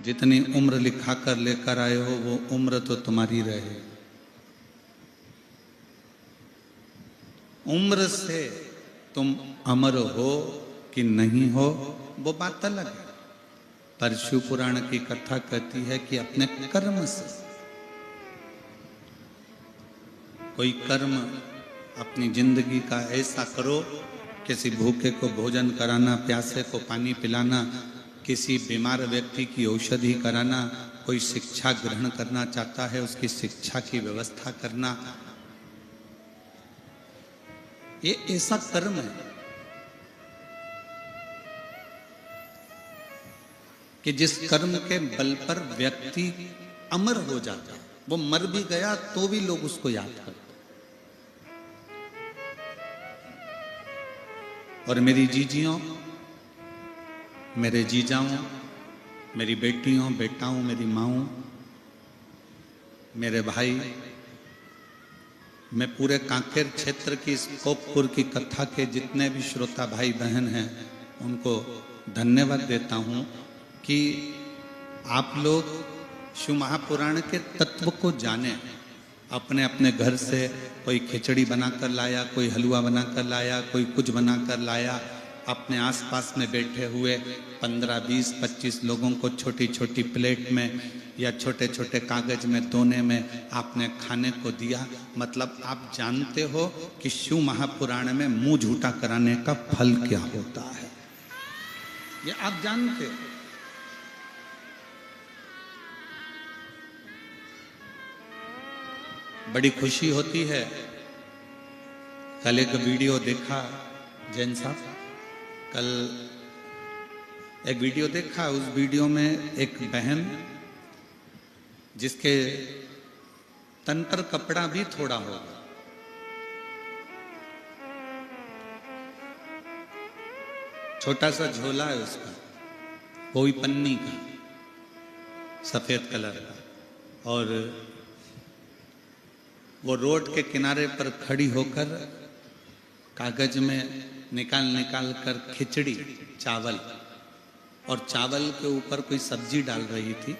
जितनी उम्र लिखा कर लेकर आए हो वो उम्र तो तुम्हारी रहे। उम्र से तुम अमर हो कि नहीं हो वो बात अलग है। पर शिव पुराण की कथा कहती है कि अपने कर्म से कोई कर्म अपनी जिंदगी का ऐसा करो, किसी भूखे को भोजन कराना, प्यासे को पानी पिलाना, किसी बीमार व्यक्ति की औषधि कराना, कोई शिक्षा ग्रहण करना चाहता है उसकी शिक्षा की व्यवस्था करना, ये ऐसा कर्म है कि जिस कर्म के बल पर व्यक्ति अमर हो जाता है। वो मर भी गया तो भी लोग उसको याद करते। और मेरी जीजियों, मेरे जीजाओं, मेरी बेटियों, बेटाओं, मेरी माओं, मेरे भाई, मैं पूरे कांकेर क्षेत्र की इस कोपपुर की कथा के जितने भी श्रोता भाई बहन हैं उनको धन्यवाद देता हूं कि आप लोग शिव महापुराण के तत्व को जाने। अपने अपने घर से कोई खिचड़ी बनाकर लाया, कोई हलवा बनाकर लाया, कोई कुछ बनाकर लाया, अपने आसपास में बैठे हुए 15, 20, 25 लोगों को छोटी छोटी प्लेट में या छोटे छोटे कागज में दोने में आपने खाने को दिया। मतलब आप जानते हो कि शिव महापुराण में मुंह झूठा कराने का फल क्या होता है, ये आप जानते हो। बड़ी खुशी होती है। कल एक वीडियो देखा जैन साहब, कल एक वीडियो देखा। उस वीडियो में एक बहन जिसके तन पर कपड़ा भी थोड़ा होगा, छोटा सा झोला है उसका, वो भी पन्नी का, सफेद कलर का, और वो रोड के किनारे पर खड़ी होकर कागज में निकाल निकाल कर खिचड़ी, चावल, और चावल के ऊपर कोई सब्जी डाल रही थी,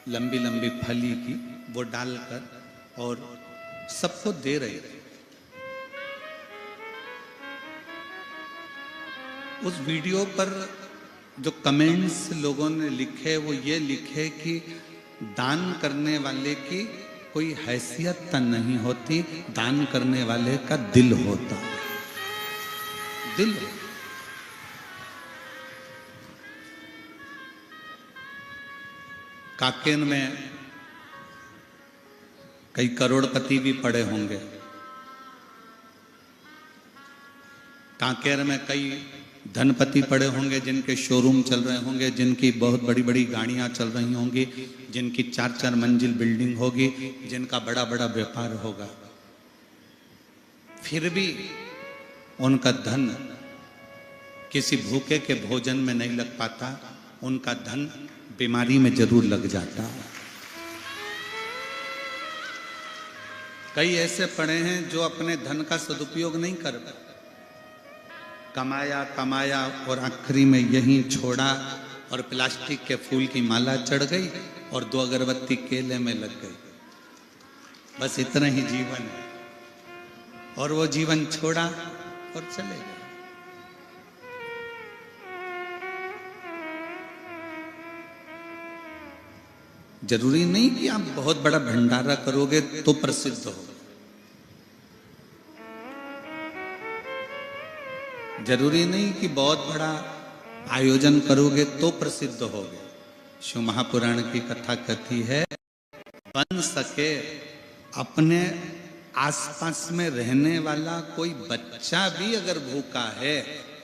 लंबी लंबी फली की, वो डालकर और सबको दे रही थी। उस वीडियो पर जो कमेंट्स लोगों ने लिखे वो ये लिखे कि दान करने वाले की कोई हैसियत नहीं होती, दान करने वाले का दिल होता है। दिल। कांकेर में कई करोड़पति भी पड़े होंगे, कांकेर में कई धनपति पड़े होंगे जिनके शोरूम चल रहे होंगे, जिनकी बहुत बड़ी बड़ी गाड़ियां चल रही होंगी, जिनकी 4-4 मंजिल बिल्डिंग होगी, जिनका बड़ा बड़ा व्यापार होगा। फिर भी उनका धन किसी भूखे के भोजन में नहीं लग पाता, उनका धन बीमारी में जरूर लग जाता है। कई ऐसे पड़े हैं जो अपने धन का सदुपयोग नहीं कर पाते, कमाया कमाया और आखिरी में यहीं छोड़ा और प्लास्टिक के फूल की माला चढ़ गई और 2 अगरबत्ती केले में लग गई। बस इतना ही जीवन है, और वो जीवन छोड़ा और चले गए। जरूरी नहीं कि आप बहुत बड़ा भंडारा करोगे तो प्रसिद्ध हो, जरूरी नहीं कि बहुत बड़ा आयोजन करोगे तो प्रसिद्ध होगे। शिव महापुराण की कथा कहती है, बन सके अपने आसपास में रहने वाला कोई बच्चा भी अगर भूखा है,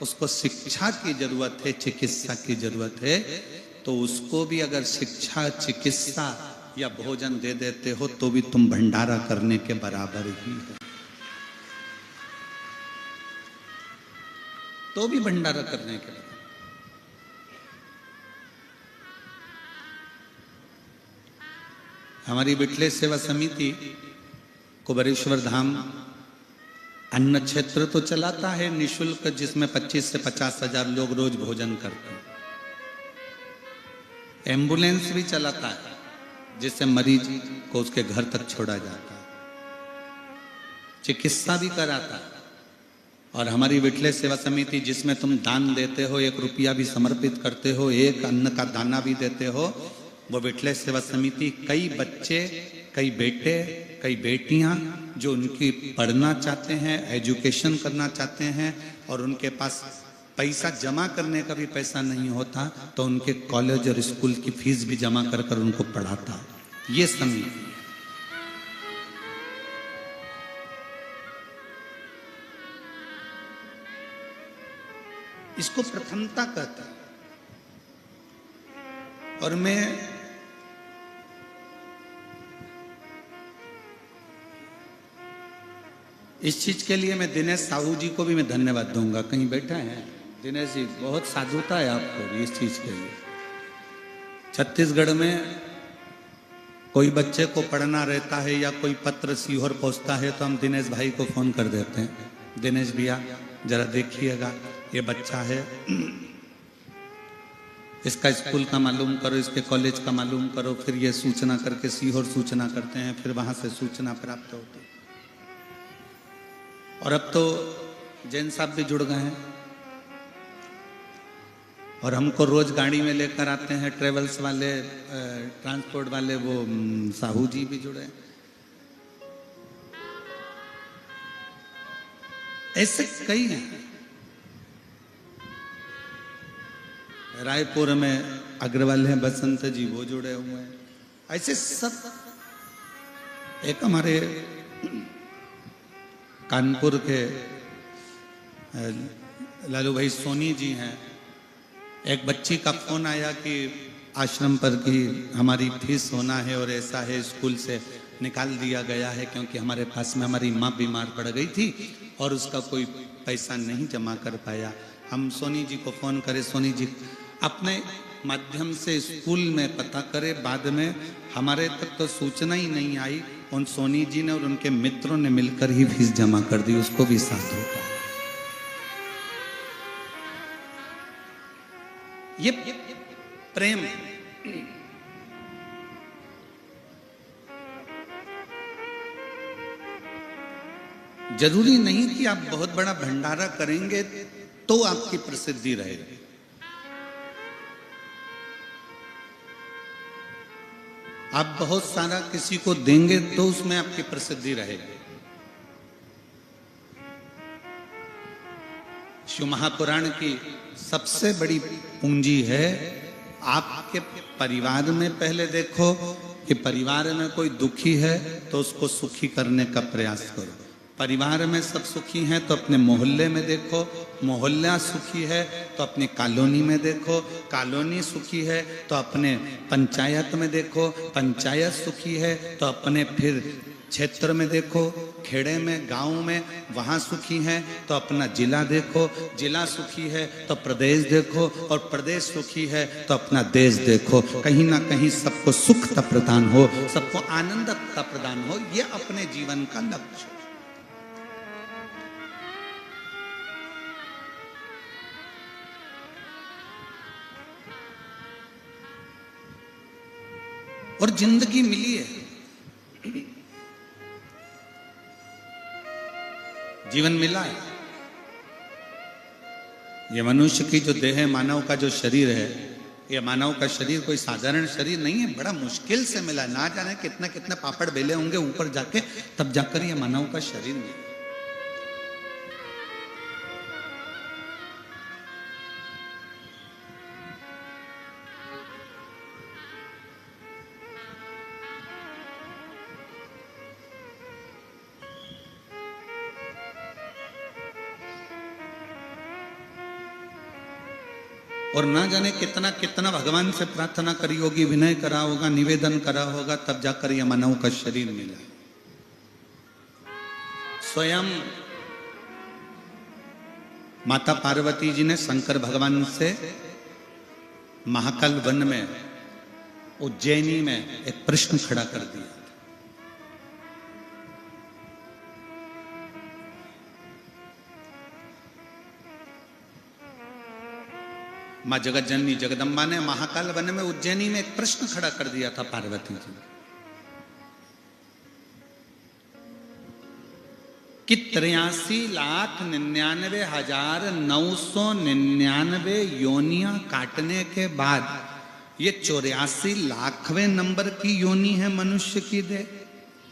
उसको शिक्षा की जरूरत है, चिकित्सा की जरूरत है, तो उसको भी अगर शिक्षा, चिकित्सा या भोजन दे देते हो तो भी तुम भंडारा करने के बराबर ही हो, तो भी भंडारा करने के लिए। हमारी बिटले सेवा समिति कुबेरेश्वर धाम अन्न क्षेत्र तो चलाता है निशुल्क, जिसमें 25 से 50 हजार लोग रोज भोजन करते हैं। एम्बुलेंस भी चलाता है जिससे मरीज को उसके घर तक छोड़ा जाता है, चिकित्सा भी कराता है। और हमारी विठले सेवा समिति जिसमें तुम दान देते हो, 1 रुपया भी समर्पित करते हो, 1 अन्न का दाना भी देते हो, वो विठले सेवा समिति कई बच्चे, कई बेटे, कई बेटियां जो उनकी पढ़ना चाहते हैं, एजुकेशन करना चाहते हैं और उनके पास पैसा जमा करने का भी पैसा नहीं होता, तो उनके कॉलेज और स्कूल की फीस भी जमा कर कर उनको पढ़ाता है। ये समिति इसको प्रथमता कहता है। और मैं इस चीज के लिए मैं दिनेश साहू जी को भी मैं धन्यवाद दूंगा, कहीं बैठा है दिनेश जी, बहुत साधुता है आपको इस चीज के लिए। छत्तीसगढ़ में कोई बच्चे को पढ़ना रहता है या कोई पत्र सीहोर पहुंचता है तो हम दिनेश भाई को फोन कर देते हैं, दिनेश भैया जरा देखिएगा ये बच्चा है, इसका स्कूल का मालूम करो, इसके कॉलेज का मालूम करो। फिर ये सूचना करके सीहोर सूचना करते हैं, फिर वहां से सूचना प्राप्त होती है। और अब तो जैन साहब भी जुड़ गए हैं और हमको रोज गाड़ी में लेकर आते हैं, ट्रेवल्स वाले, ट्रांसपोर्ट वाले, वो साहू जी भी जुड़े। ऐसे कई हैं। रायपुर में अग्रवाल हैं बसंत जी, वो जुड़े हुए हैं। ऐसे सब। एक हमारे कानपुर के लालू भाई सोनी जी हैं। एक बच्ची का फोन आया कि आश्रम पर की हमारी फीस होना है और ऐसा है, स्कूल से निकाल दिया गया है क्योंकि हमारे पास में हमारी माँ बीमार पड़ गई थी और उसका कोई पैसा नहीं जमा कर पाया। हम सोनी जी को फोन करे, सोनी जी अपने माध्यम से स्कूल में पता करे, बाद में हमारे तक तो सूचना ही नहीं आई। उन सोनी जी ने और उनके मित्रों ने मिलकर ही फीस जमा कर दी, उसको भी साथ होता। ये प्रेम है। जरूरी नहीं कि आप बहुत बड़ा भंडारा करेंगे तो आपकी प्रसिद्धि रहेगी। आप बहुत सारा किसी को देंगे तो उसमें आपकी प्रसिद्धि रहेगी। शिव महापुराण की सबसे बड़ी पूंजी है, आपके परिवार में पहले देखो कि परिवार में कोई दुखी है तो उसको सुखी करने का प्रयास करो। परिवार में सब सुखी हैं तो अपने मोहल्ले में देखो, मोहल्ला सुखी है तो अपनी कॉलोनी में देखो, कॉलोनी सुखी है तो अपने पंचायत में देखो, पंचायत सुखी है तो अपने फिर क्षेत्र में देखो, खेड़े में, गांव में, वहां सुखी है तो अपना जिला देखो, जिला सुखी है तो प्रदेश देखो, और प्रदेश सुखी है तो अपना देश देखो। कहीं ना कहीं सबको सुखता प्रदान हो, सबको आनंदता प्रदान हो, ये अपने जीवन का लक्ष्य। और जिंदगी मिली है, जीवन मिला है। ये मनुष्य की जो देह है, मानव का जो शरीर है, ये मानव का शरीर कोई साधारण शरीर नहीं है, बड़ा मुश्किल से मिला। ना जाने कितना कितना पापड़ बेले होंगे ऊपर जाके, तब जाकर ये मानव का शरीर मिला। और ना जाने कितना कितना भगवान से प्रार्थना करी होगी, विनय करा होगा, निवेदन करा होगा, तब जाकर यह मानव का शरीर मिला। स्वयं माता पार्वती जी ने शंकर भगवान से महाकाल वन में, उज्जैनी में एक प्रश्न खड़ा कर दिया। माँ जगत जननी जगदम्बा ने महाकाल वन में उज्जैनी में एक प्रश्न खड़ा कर दिया था पार्वती जी कि 83,99,999 योनियां काटने के बाद ये 84 लाखवें नंबर की योनि है मनुष्य की देह,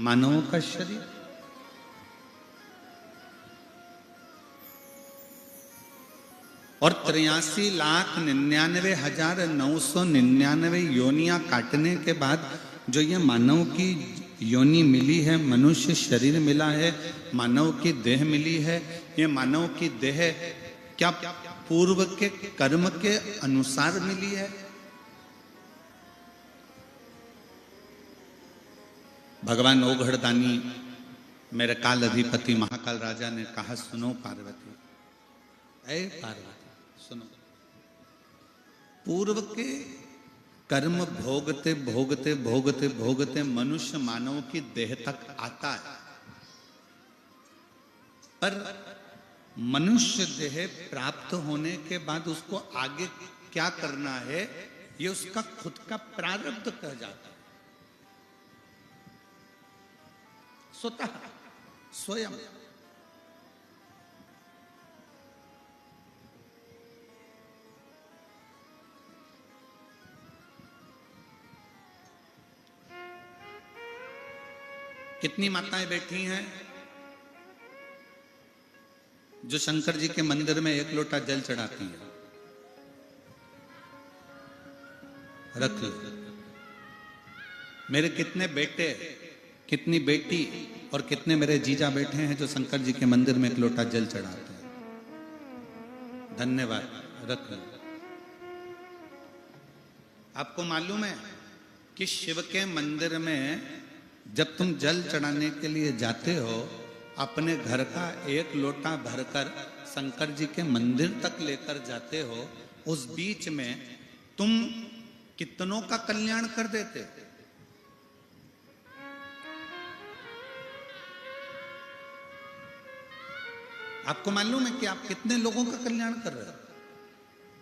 मानव का शरीर। और 83,99,999 योनियां काटने के बाद जो ये मानव की योनि मिली है, मनुष्य शरीर मिला है, मानव की देह मिली है, ये मानव की देह क्या पूर्व के कर्म के अनुसार मिली है? भगवान ओघड़दानी मेरे काल अधिपति महाकाल राजा ने कहा, सुनो पार्वती, ऐ पार्वती सुनो, पूर्व के कर्म भोगते भोगते भोगते भोगते मनुष्य मानव की देह तक आता है, पर मनुष्य देह प्राप्त होने के बाद उसको आगे क्या करना है ये उसका खुद का प्रारब्ध कह जाता है। स्वतः स्वयं कितनी माताएं बैठी हैं जो शंकर जी के मंदिर में एक लोटा जल चढ़ाती हैं? रख लो। मेरे कितने बेटे, कितनी बेटी और कितने मेरे जीजा बैठे हैं जो शंकर जी के मंदिर में एक लोटा जल चढ़ाते हैं? धन्यवाद, रख लो। आपको मालूम है कि शिव के मंदिर में जब तुम जल चढ़ाने के लिए जाते हो, अपने घर का एक लोटा भरकर शंकर जी के मंदिर तक लेकर जाते हो, उस बीच में तुम कितनों का कल्याण कर देते? आपको मालूम है कि आप कितने लोगों का कल्याण कर रहे हो?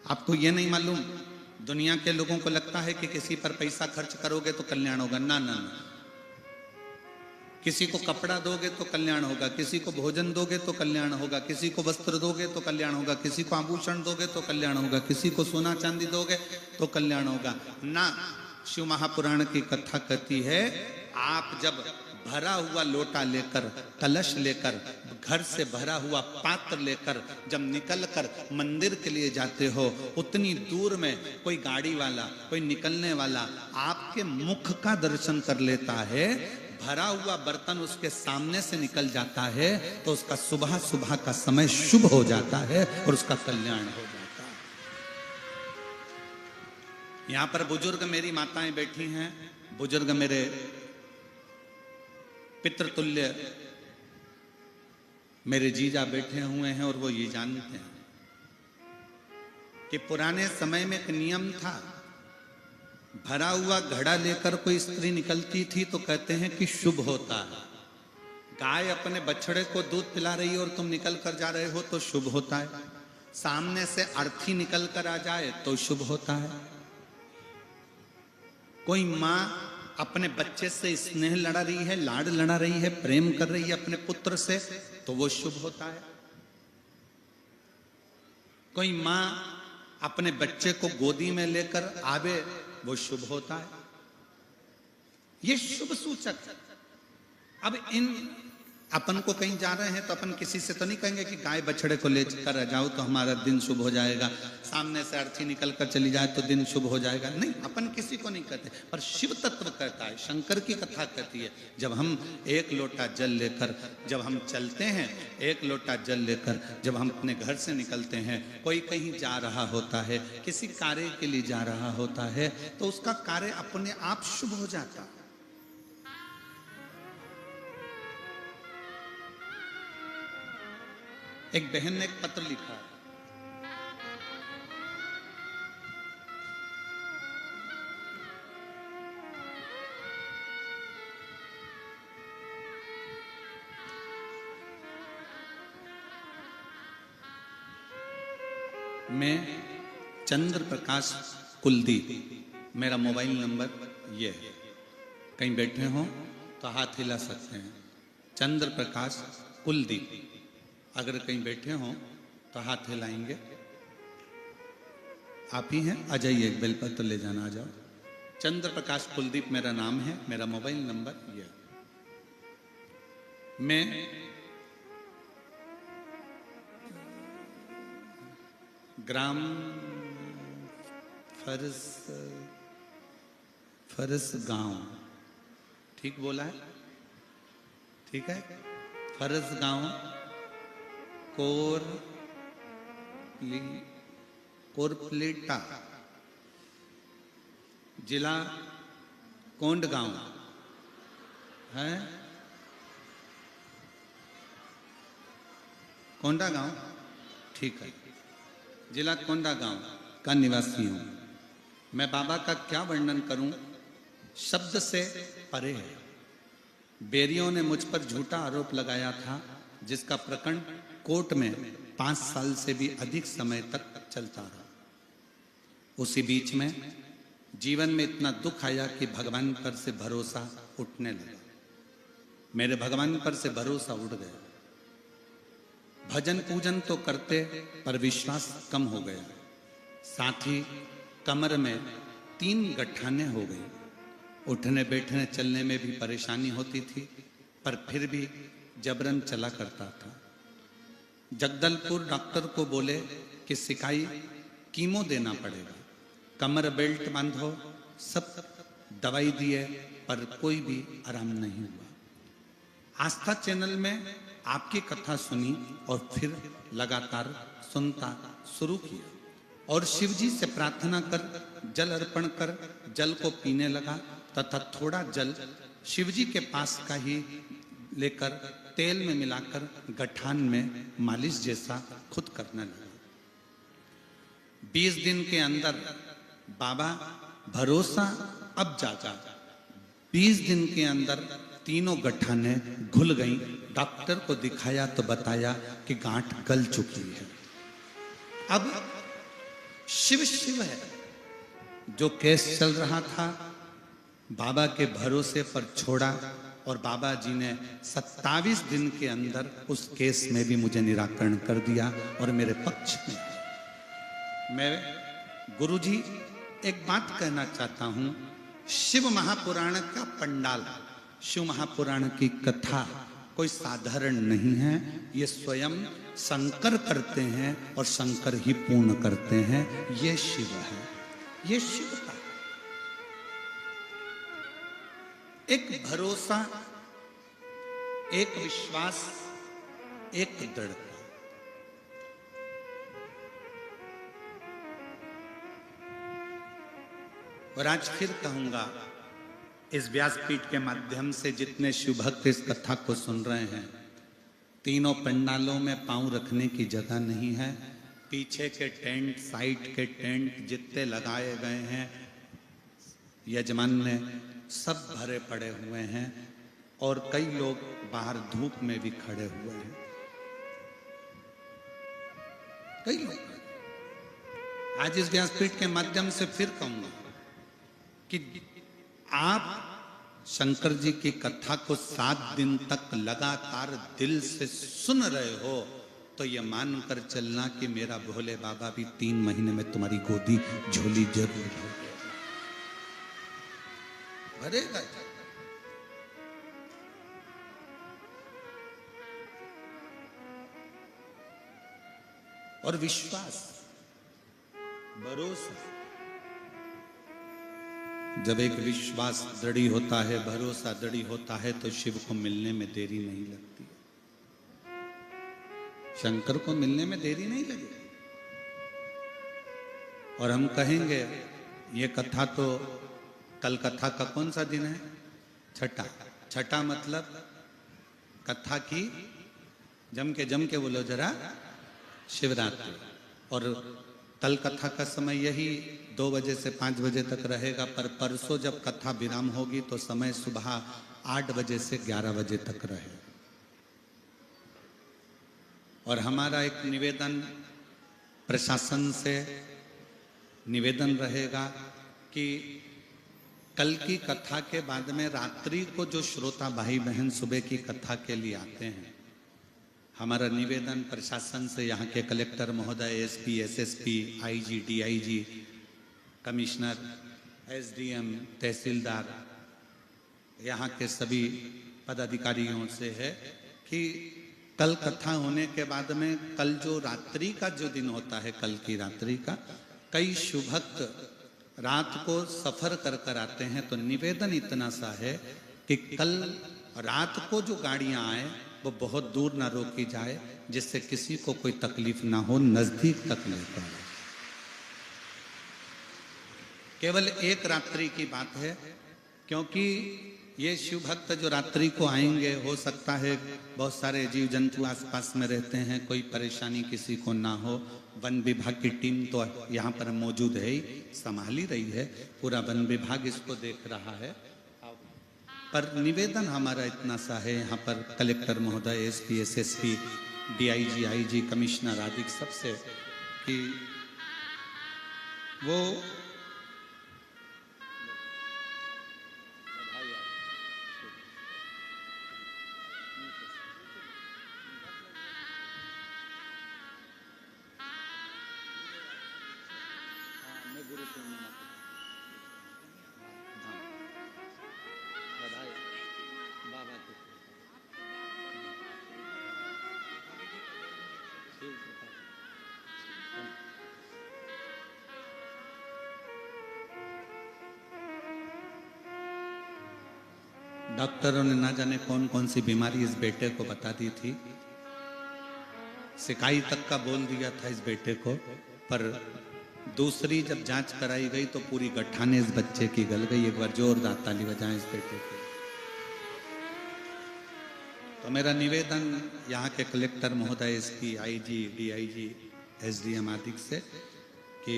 आपको यह नहीं मालूम, दुनिया के लोगों को लगता है कि किसी पर पैसा खर्च करोगे तो कल्याण होगा। ना ना ना, किसी को कपड़ा दोगे तो कल्याण होगा, किसी को भोजन दोगे तो कल्याण होगा, किसी को वस्त्र दोगे तो कल्याण होगा, किसी को आभूषण दोगे तो कल्याण होगा, किसी को सोना चांदी दोगे तो कल्याण होगा। ना, शिव महापुराण की कथा कहती है, आप जब भरा हुआ लोटा लेकर, कलश लेकर, घर से भरा हुआ पात्र लेकर जब निकलकर मंदिर के लिए जाते हो, उतनी दूर में कोई गाड़ी वाला, कोई निकलने वाला आपके मुख का दर्शन कर लेता है, भरा हुआ बर्तन उसके सामने से निकल जाता है, तो उसका सुबह सुबह का समय शुभ हो जाता है और उसका कल्याण हो जाता है। यहां पर बुजुर्ग मेरी माताएं बैठी हैं, बुजुर्ग मेरे पितृतुल्य मेरे जीजा बैठे हुए हैं, और वो ये जानते हैं कि पुराने समय में एक नियम था, भरा हुआ घड़ा लेकर कोई स्त्री निकलती थी तो कहते हैं कि शुभ होता है। गाय अपने बछड़े को दूध पिला रही है और तुम निकल कर जा रहे हो तो शुभ होता है। सामने से अर्थी निकल कर आ जाए तो शुभ होता है। कोई माँ अपने बच्चे से स्नेह लड़ा रही है, लाड लड़ा रही है, प्रेम कर रही है अपने पुत्र से, तो वो शुभ होता है। कोई माँ अपने बच्चे को गोदी में लेकर आवे, वो शुभ होता है। ये शुभ सूचक। अब इन अपन को कहीं जा रहे हैं तो अपन किसी से तो नहीं कहेंगे कि गाय बछड़े को लेकर आ जाओ तो हमारा दिन शुभ हो जाएगा, सामने से अर्थी निकल कर चली जाए तो दिन शुभ हो जाएगा। नहीं, अपन किसी को नहीं कहते, पर शिव तत्व कहता है, शंकर की कथा कहती है, जब हम एक लोटा जल लेकर जब हम चलते हैं, एक लोटा जल लेकर जब हम अपने घर से निकलते हैं, कोई कहीं जा रहा होता है, किसी कार्य के लिए जा रहा होता है, तो उसका कार्य अपने आप शुभ हो जाता है। एक बहन ने एक पत्र लिखा, मैं चंद्र प्रकाश कुलदीप, मेरा मोबाइल नंबर ये है। कहीं बैठे हो तो हाथ हिला सकते हैं। चंद्र प्रकाश कुलदीप, अगर कहीं बैठे हो तो हाथ हिलाएंगे। आप ही हैं? आ जाइए, एक बेलपत्र ले जाना, आ जाओ। चंद्र प्रकाश कुलदीप मेरा नाम है, मेरा मोबाइल नंबर ये। मैं ग्राम फरस गांव, ठीक बोला है? ठीक है। फरस गांव, कोरपलेटा, जिला कोंडगांव है, कोंडागांव, ठीक है। जिला कोंडागांव का निवासी हूं। मैं बाबा का क्या वर्णन करूं, शब्द से परे है। बेरियों ने मुझ पर झूठा आरोप लगाया था, जिसका प्रकरण कोर्ट में 5 साल से भी अधिक समय तक चलता रहा। उसी बीच में जीवन में इतना दुख आया कि भगवान पर से भरोसा उठने लगा। मेरे भगवान पर से भरोसा उठ गया। भजन पूजन तो करते, पर विश्वास कम हो गया। साथ ही कमर में 3 गठाने हो गई। उठने बैठने चलने में भी परेशानी होती थी, पर फिर भी जबरन चला करता था। जगदलपुर डॉक्टर को बोले कि सिकाई कीमो देना पड़ेगा, कमर बेल्ट बांधो, सब दवाई दिए, पर कोई भी आराम नहीं हुआ। आस्था चैनल में आपकी कथा सुनी और फिर लगातार सुनता शुरू किया और शिवजी से प्रार्थना कर जल अर्पण कर जल को पीने लगा तथा थोड़ा जल शिवजी के पास का ही लेकर तेल में मिलाकर गठान में मालिश जैसा खुद करने लगा। 20 दिन के अंदर बाबा भरोसा अब जागा। 20 दिन के अंदर तीनों गठाने घुल गईं। डॉक्टर को दिखाया तो बताया कि गांठ गल चुकी है। अब शिव शिव है। जो केस चल रहा था बाबा के भरोसे पर छोड़ा और बाबा जी ने 27 दिन के अंदर उस केस में भी मुझे निराकरण कर दिया और मेरे पक्ष में। मैं गुरुजी एक बात कहना चाहता हूं, शिव महापुराण का पंडाल, शिव महापुराण की कथा कोई साधारण नहीं है। ये स्वयं शंकर करते हैं और शंकर ही पूर्ण करते हैं। ये शिव है, ये शिव का एक भरोसा, एक विश्वास, एक दृढ़ता। और आज फिर कहूंगा, इस व्यासपीठ के माध्यम से जितने शिव भक्त इस कथा को सुन रहे हैं, तीनों पंडालों में पांव रखने की जगह नहीं है। पीछे के टेंट, साइड के टेंट जितने लगाए गए हैं यजमान ने, सब भरे पड़े हुए हैं और कई लोग बाहर धूप में भी खड़े हुए हैं। कई लोग। आज इस व्यासपीठ के माध्यम से फिर कहूंगा कि आप शंकर जी की कथा को 7 दिन तक लगातार दिल से सुन रहे हो तो ये मानकर चलना कि मेरा भोले बाबा भी 3 महीने में तुम्हारी गोदी झोली जरूर भरेगा। और विश्वास, भरोसा, जब एक विश्वास दृढ़ होता है, भरोसा दृढ़ होता है तो शिव को मिलने में देरी नहीं लगती। शंकर को मिलने में देरी नहीं लगी। और हम कहेंगे ये कथा तो, कल कथा का कौन सा दिन है? छठा। छठा मतलब कथा की जम के बोलो जरा, शिवरात्रि। और कल कथा का समय यही 2 बजे से 5 बजे तक रहेगा, पर परसों जब कथा विराम होगी तो समय सुबह 8 बजे से 11 बजे तक रहे। और हमारा एक निवेदन प्रशासन से निवेदन रहेगा कि कल की कथा के बाद में रात्रि को जो श्रोता भाई बहन सुबह की कथा के लिए आते हैं, हमारा निवेदन प्रशासन से, यहाँ के कलेक्टर महोदय, SP, SSP, IG, DIG, commissioner, SDM, tehsildar, यहाँ के सभी पदाधिकारियों से है कि कल कथा होने के बाद में कल जो रात्रि का जो दिन होता है, कल की रात्रि का, कई शुभभक्त रात को सफर कर कर आते हैं। तो निवेदन इतना सा है कि कल रात को जो गाड़ियां आए वो बहुत दूर ना रोकी जाए, जिससे किसी को कोई तकलीफ ना हो, नजदीक तक लेकर आए। केवल एक रात्रि की बात है, क्योंकि ये शिव भक्त जो रात्रि को आएंगे, हो सकता है बहुत सारे जीव जंतु आसपास में रहते हैं, कोई परेशानी किसी को ना हो। वन विभाग की टीम तो यहाँ पर मौजूद है ही, संभाल ही रही है, पूरा वन विभाग इसको देख रहा है। पर निवेदन हमारा इतना सा है यहाँ पर कलेक्टर महोदय, SP, SSP, DIG, IG, commissioner आदि सबसे, कि वो डॉक्टरों ने ना जाने कौन कौन सी बीमारी इस बेटे को बता दी थी, सिकाई तक का बोल दिया था इस बेटे को, पर दूसरी जब जांच कराई गई तो पूरी गठाने इस बच्चे की गल गई। एक बार जोरदार ताली बजाएं इस बेटे को। तो मेरा निवेदन यहाँ के कलेक्टर महोदय, एसपी, आईजी, डीआईजी, एसडीएम आदि से कि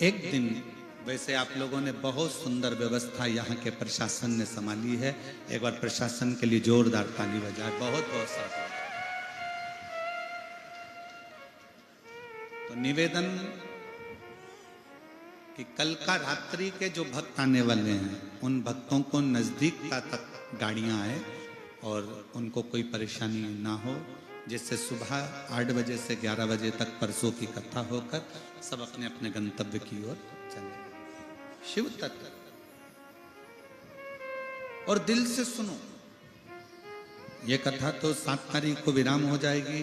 एक दिन, वैसे आप लोगों ने बहुत सुंदर व्यवस्था यहाँ के प्रशासन ने संभाली है, एक बार प्रशासन के लिए जोरदार ताली बजाए। बहुत बहुत सारा। तो निवेदन कि कल का रात्रि के जो भक्त आने वाले हैं, उन भक्तों को नजदीकता तक गाड़ियां आए और उनको कोई परेशानी ना हो, जिससे सुबह 8 बजे से 11 बजे तक परसों की कथा होकर सब अपने अपने गंतव्य की ओर चले। शिव तत्व और दिल से सुनो। ये कथा तो 7 तारीख को विराम हो जाएगी।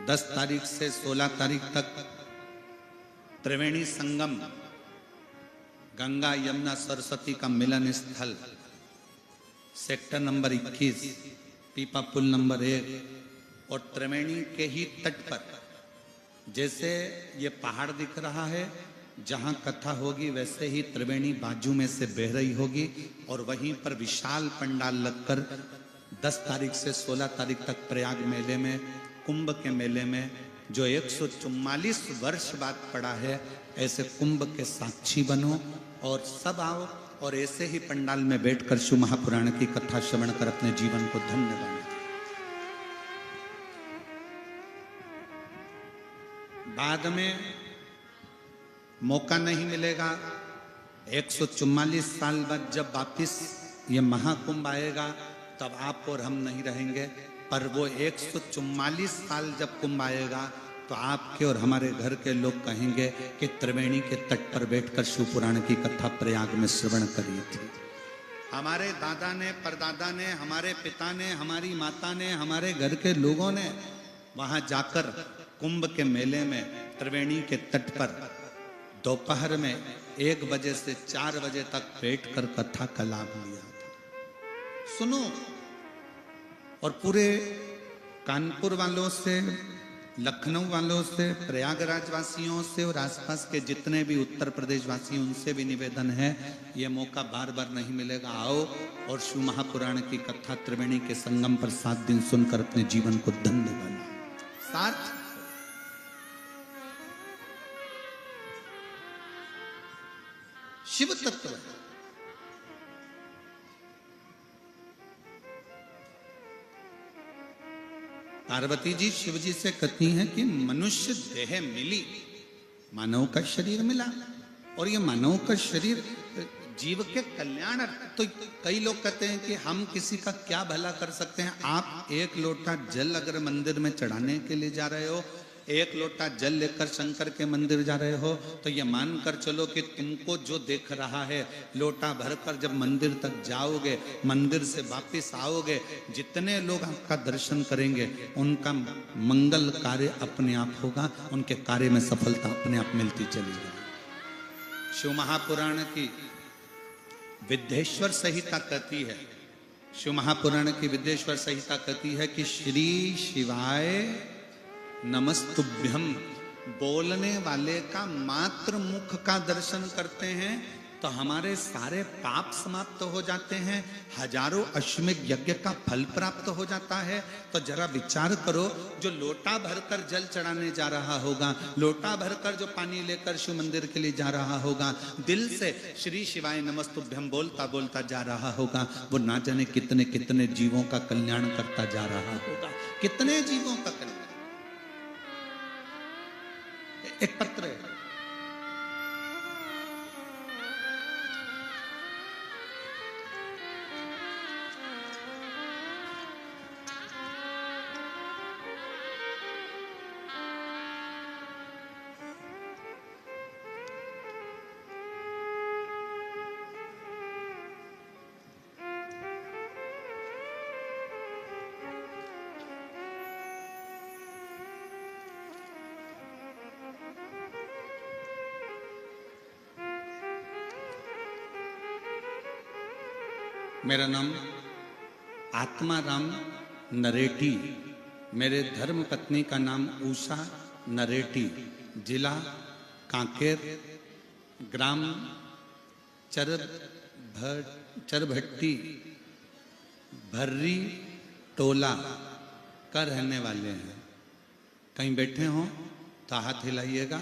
10 तारीख से 16 तारीख तक त्रिवेणी संगम, गंगा यमुना सरस्वती का मिलन स्थल, सेक्टर नंबर 21, पीपा पुल नंबर 1 और त्रिवेणी के ही तट पर, जैसे ये पहाड़ दिख रहा है, जहां कथा होगी वैसे ही त्रिवेणी बाजू में से बह रही होगी और वहीं पर विशाल पंडाल लगकर 10 तारीख से 16 तारीख तक प्रयाग मेले में, कुंभ के मेले में, जो 144 वर्ष बाद पड़ा है, ऐसे कुंभ के साक्षी बनो और सब आओ और ऐसे ही पंडाल में बैठकर शिव महापुराण की कथा श्रवण कर अपने जीवन को धन्य बनाओ। बाद में मौका नहीं मिलेगा। 144 साल बाद जब वापिस ये महाकुंभ आएगा तब आप और हम नहीं रहेंगे, पर वो 144 साल जब कुंभ आएगा तो आपके और हमारे घर के लोग कहेंगे कि त्रिवेणी के तट पर बैठकर शिव पुराण की कथा प्रयाग में श्रवण करी थी। हमारे दादा ने, परदादा ने, हमारे पिता ने, हमारी माता ने, हमारे घर के लोगों ने वहां जाकर कुंभ के मेले में त्रिवेणी के तट पर दोपहर में 1 बजे से 4 बजे तक बैठकर कथा का लाभ लिया था। सुनो। और पूरे कानपुर वालों से, लखनऊ वालों से, प्रयागराज वासियों से और आसपास के जितने भी उत्तर प्रदेश वासी, उनसे भी निवेदन है, ये मौका बार बार नहीं मिलेगा। आओ और शिव महापुराण की कथा त्रिवेणी के संगम पर 7 दिन सुनकर अपने जीवन को धन्य बनाओ। साथ शिव तत्व है। पार्वती जी शिव जी से कहती हैं कि मनुष्य देह मिली मानव का शरीर मिला, और ये मानव का शरीर जीव के कल्याण। तो कई लोग कहते हैं कि हम किसी का क्या भला कर सकते हैं। आप एक लोटा जल अगर मंदिर में चढ़ाने के लिए जा रहे हो, एक लोटा जल लेकर शंकर के मंदिर जा रहे हो, तो ये मान कर चलो कि तुमको जो देख रहा है, लोटा भरकर जब मंदिर तक जाओगे, मंदिर से वापस आओगे, जितने लोग आपका दर्शन करेंगे उनका मंगल कार्य अपने आप होगा, उनके कार्य में सफलता अपने आप मिलती चली जाएगी। शिव महापुराण की विद्येश्वर संहिता कहती है, शिव महापुराण की विद्येश्वर संहिता कहती है कि श्री शिवाय नमस्तुभ्यम। बोलने वाले का मात्र मुख का दर्शन करते हैं तो हमारे सारे पाप समाप्त हो जाते हैं, हजारों अश्वमेध यज्ञ का फल प्राप्त हो जाता है। तो जरा विचार करो, जो लोटा भरकर जल चढ़ाने जा रहा होगा, लोटा भरकर जो पानी लेकर शिव मंदिर के लिए जा रहा होगा, दिल से श्री शिवाय नमस्तुभ्यम बोलता बोलता जा रहा होगा, वो ना जाने कितने कितने जीवों का कल्याण करता जा रहा होगा, कितने जीवों का कल्याण। एक पत्र है, मेरा नाम आत्माराम नरेटी, मेरे धर्म पत्नी का नाम उषा नरेटी, जिला कांकेर, ग्राम चरभट्टी भर्री टोला का रहने वाले हैं। कहीं बैठे हों तो हाथ हिलाइएगा।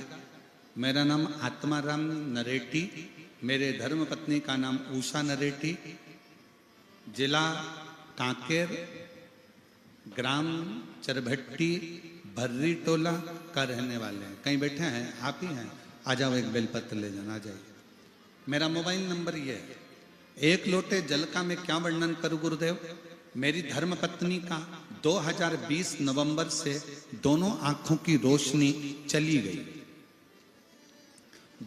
मेरा नाम आत्माराम नरेटी, मेरे धर्म पत्नी का नाम उषा नरेटी, जिला कांकेर, ग्राम चरभट्टी भर्री टोला का रहने वाले हैं। कहीं बैठे हैं? आप ही हैं? आ जाओ, एक बेलपत्र ले जाना, आ जाइए। मेरा मोबाइल नंबर ये है। एक लोटे जल का मैं क्या वर्णन करूं गुरुदेव। मेरी धर्म पत्नी का 2020 नवंबर से दोनों आंखों की रोशनी चली गई।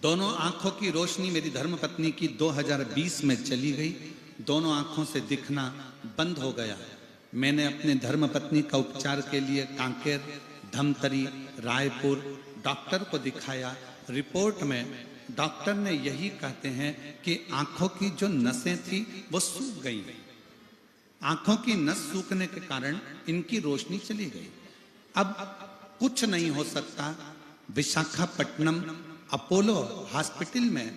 दोनों आंखों की रोशनी मेरी धर्म पत्नी की 2020 में चली गई। दोनों आंखों से दिखना बंद हो गया। मैंने अपने धर्म पत्नी का उपचार के लिए कांकेर, धमतरी, रायपुर डॉक्टर को दिखाया। रिपोर्ट में डॉक्टर ने यही कहते हैं कि आंखों की जो नसें थी वो सूख गई। आंखों की नस सूखने के कारण इनकी रोशनी चली गई। अब कुछ नहीं हो सकता। विशाखापट्टनम अपोलो हॉस्पिटल में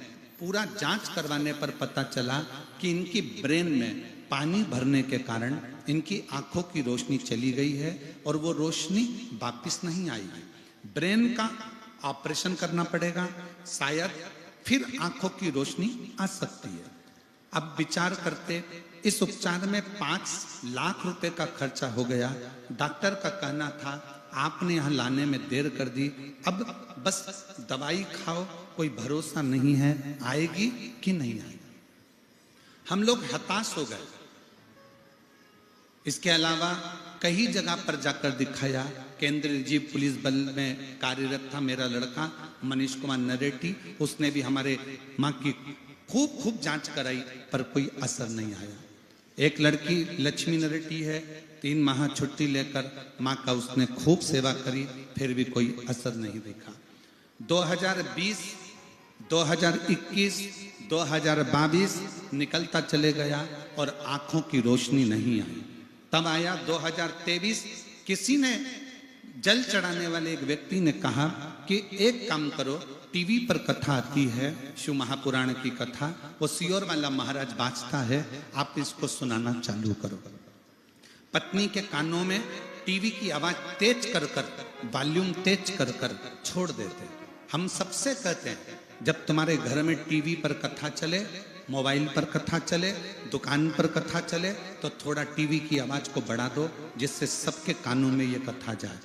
पूरा जांच करवाने पर पता चला कि इनकी ब्रेन में पानी भरने के कारण इनकी आंखों की रोशनी चली गई है और वो रोशनी वापस नहीं आएगी। ब्रेन का ऑपरेशन करना पड़ेगा, शायद फिर आंखों की रोशनी आ सकती है। अब विचार करते, इस उपचार में 5 लाख रुपए का खर्चा हो गया। डॉक्टर का कहना था आपने यहाँ लाने में देर कर दी, अब बस दवाई खाओ, कोई भरोसा नहीं है आएगी कि नहीं आएगी। हम लोग हताश हो गए। इसके अलावा कई जगह पर जाकर दिखाया। केंद्रीय रिजर्व पुलिस बल में कार्यरत था मेरा लड़का मनीष कुमार नरेटी, उसने भी हमारे माँ की खूब जांच कराई पर कोई असर नहीं आया। एक लड़की लक्ष्मी नरेटी है, 3 माह छुट्टी लेकर माँ का उसने खूब सेवा करी, फिर भी कोई असर नहीं दिखा। 2020, 2021, 2022 निकलता चले गया और आंखों की रोशनी नहीं आई। तब आया 2023। किसी ने, जल चढ़ाने वाले एक व्यक्ति ने कहा कि एक काम करो, टीवी पर कथा आती है शिव महापुराण की कथा, वो सियोर वाला महाराज बाजता है, आप इसको सुनाना चालू करो। पत्नी के कानों में टीवी की आवाज तेज कर वॉल्यूम तेज कर छोड़ देते। हम सबसे कहते हैं जब तुम्हारे घर में टीवी पर कथा चले, मोबाइल पर कथा चले, दुकान पर कथा चले, तो थोड़ा टीवी की आवाज को बढ़ा दो जिससे सबके कानों में ये कथा जाए।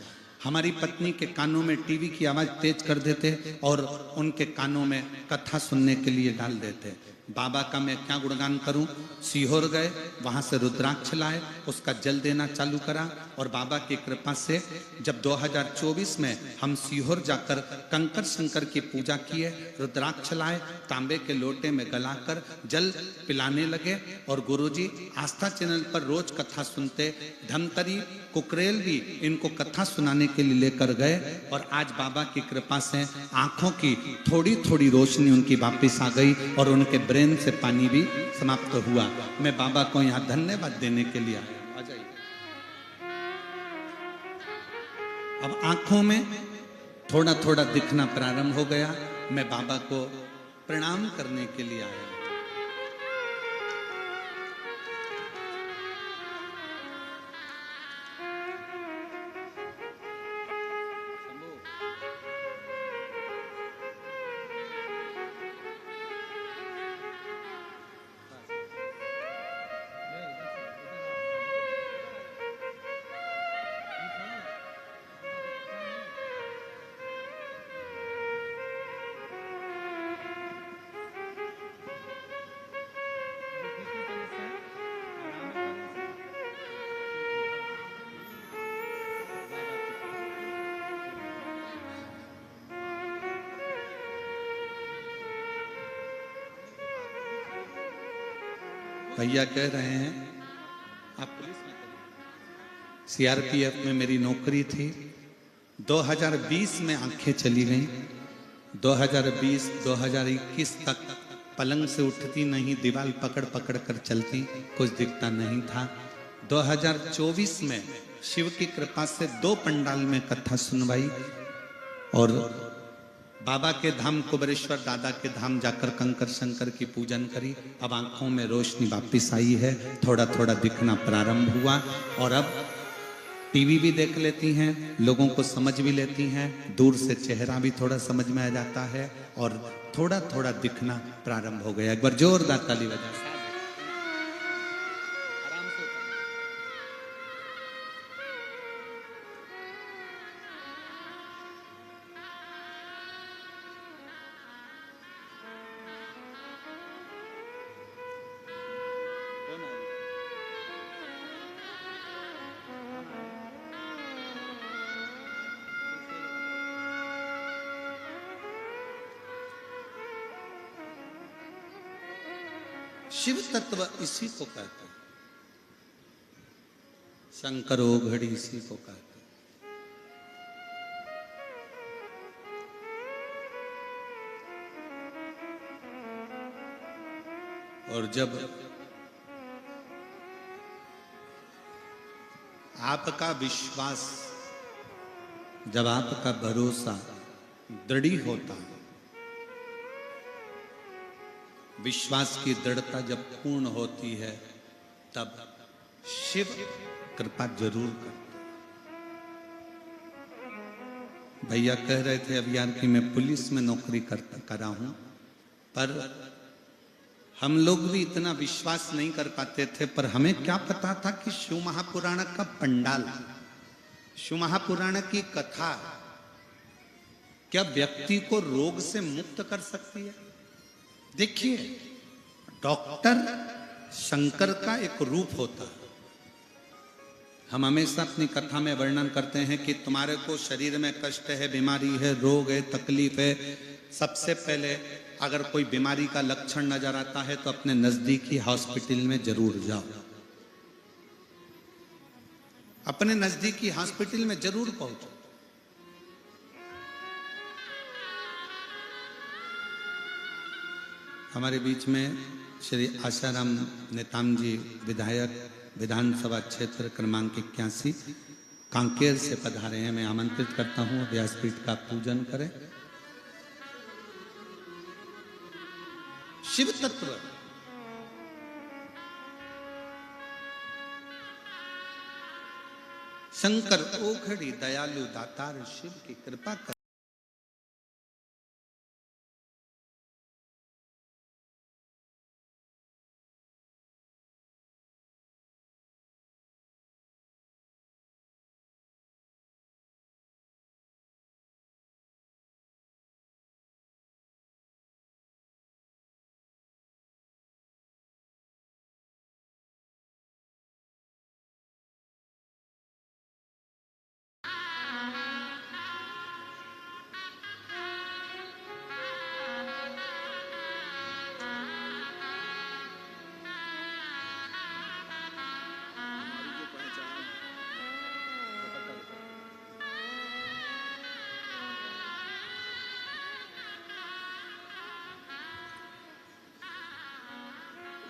हमारी पत्नी के कानों में टीवी की आवाज तेज कर देते और उनके कानों में कथा सुनने के लिए डाल देते। बाबा का मैं क्या गुणगान करूं। सीहोर गए, वहां से रुद्राक्ष लाए, उसका जल देना चालू करा और बाबा की कृपा से जब 2024 में हम सीहोर जाकर कंकर शंकर की पूजा किए, रुद्राक्ष लाए, तांबे के लोटे में गलाकर जल पिलाने लगे और गुरुजी आस्था चैनल पर रोज कथा सुनते। धमतरी कुकरेल भी इनको कथा सुनाने के लिए लेकर गए और आज बाबा की कृपा से आंखों की थोड़ी थोड़ी रोशनी उनकी वापस आ गई और उनके ब्रेन से पानी भी समाप्त हुआ। मैं बाबा को यहाँ धन्यवाद देने के लिए आया। आ जाइए। अब आंखों में थोड़ा थोड़ा दिखना प्रारंभ हो गया। मैं बाबा को प्रणाम करने के लिए आया। भैया कह रहे हैं आप पुलिस में, सीआरपीएफ में मेरी नौकरी थी। 2020 में आंखें चली गईं। 2020-2021 तक पलंग से उठती नहीं, दीवार पकड़ पकड़ कर चलती, कुछ दिखता नहीं था। 2024 में शिव की कृपा से 2 पंडाल में कथा सुनवाई और बाबा के धाम कुबेरेश्वर दादा के धाम जाकर कंकर शंकर की पूजन करी। अब आंखों में रोशनी वापिस आई है, थोड़ा थोड़ा दिखना प्रारंभ हुआ और अब टीवी भी देख लेती हैं, लोगों को समझ भी लेती हैं, दूर से चेहरा भी थोड़ा समझ में आ जाता है और थोड़ा थोड़ा दिखना प्रारंभ हो गया। एक बार जोरदार ताली बजा। शिव तत्व इसी को कहते हैं, शंकरो घड़ी इसी को कहते हैं। और जब आपका विश्वास, जब आपका भरोसा दृढ़ होता है, विश्वास की दृढ़ता जब पूर्ण होती है, तब शिव कृपा जरूर करते। भैया कह रहे थे अब यार कि मैं पुलिस में नौकरी करा हूं, पर हम लोग भी इतना विश्वास नहीं कर पाते थे। पर हमें क्या पता था कि शिव महापुराण का पंडाल, शिव महापुराण की कथा क्या व्यक्ति को रोग से मुक्त कर सकती है। देखिए, डॉक्टर शंकर का एक रूप होता है। हम हमेशा अपनी कथा में वर्णन करते हैं कि तुम्हारे को शरीर में कष्ट है, बीमारी है, रोग है, तकलीफ है, सबसे पहले अगर कोई बीमारी का लक्षण नजर आता है तो अपने नजदीकी हॉस्पिटल में जरूर जाओ, अपने नजदीकी हॉस्पिटल में जरूर पहुंचो। हमारे बीच में श्री आशाराम नेताम जी विधायक, विधानसभा क्षेत्र क्रमांक 81 कांकेर से पधारे हैं। मैं आमंत्रित करता हूं व्यासपीठ का पूजन करें। शिव तत्व शंकर ओखड़ी दयालु दातार शिव की कृपा कर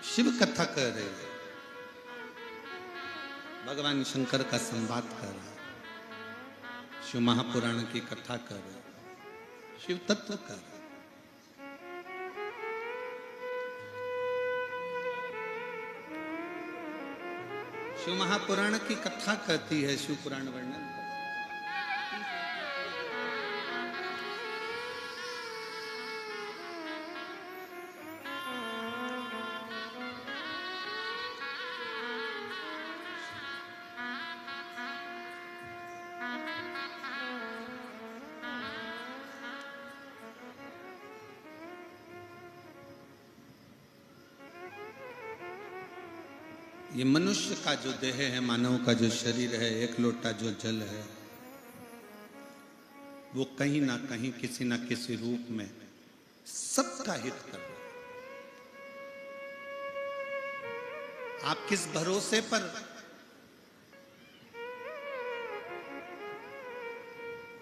शिव कथा कर रहे हैं, भगवान शंकर का संवाद कर रहे हैं, शिव महापुराण की कथा कर रहे हैं, शिव तत्व कर रहे हैं। शिव महापुराण की कथा कहती है, शिव पुराण वर्णन। ये मनुष्य का जो देह है, मानव का जो शरीर है, एक लोटा जो जल है, वो कहीं ना कहीं किसी ना किसी रूप में सबका हित कर रहा है। आप किस भरोसे पर,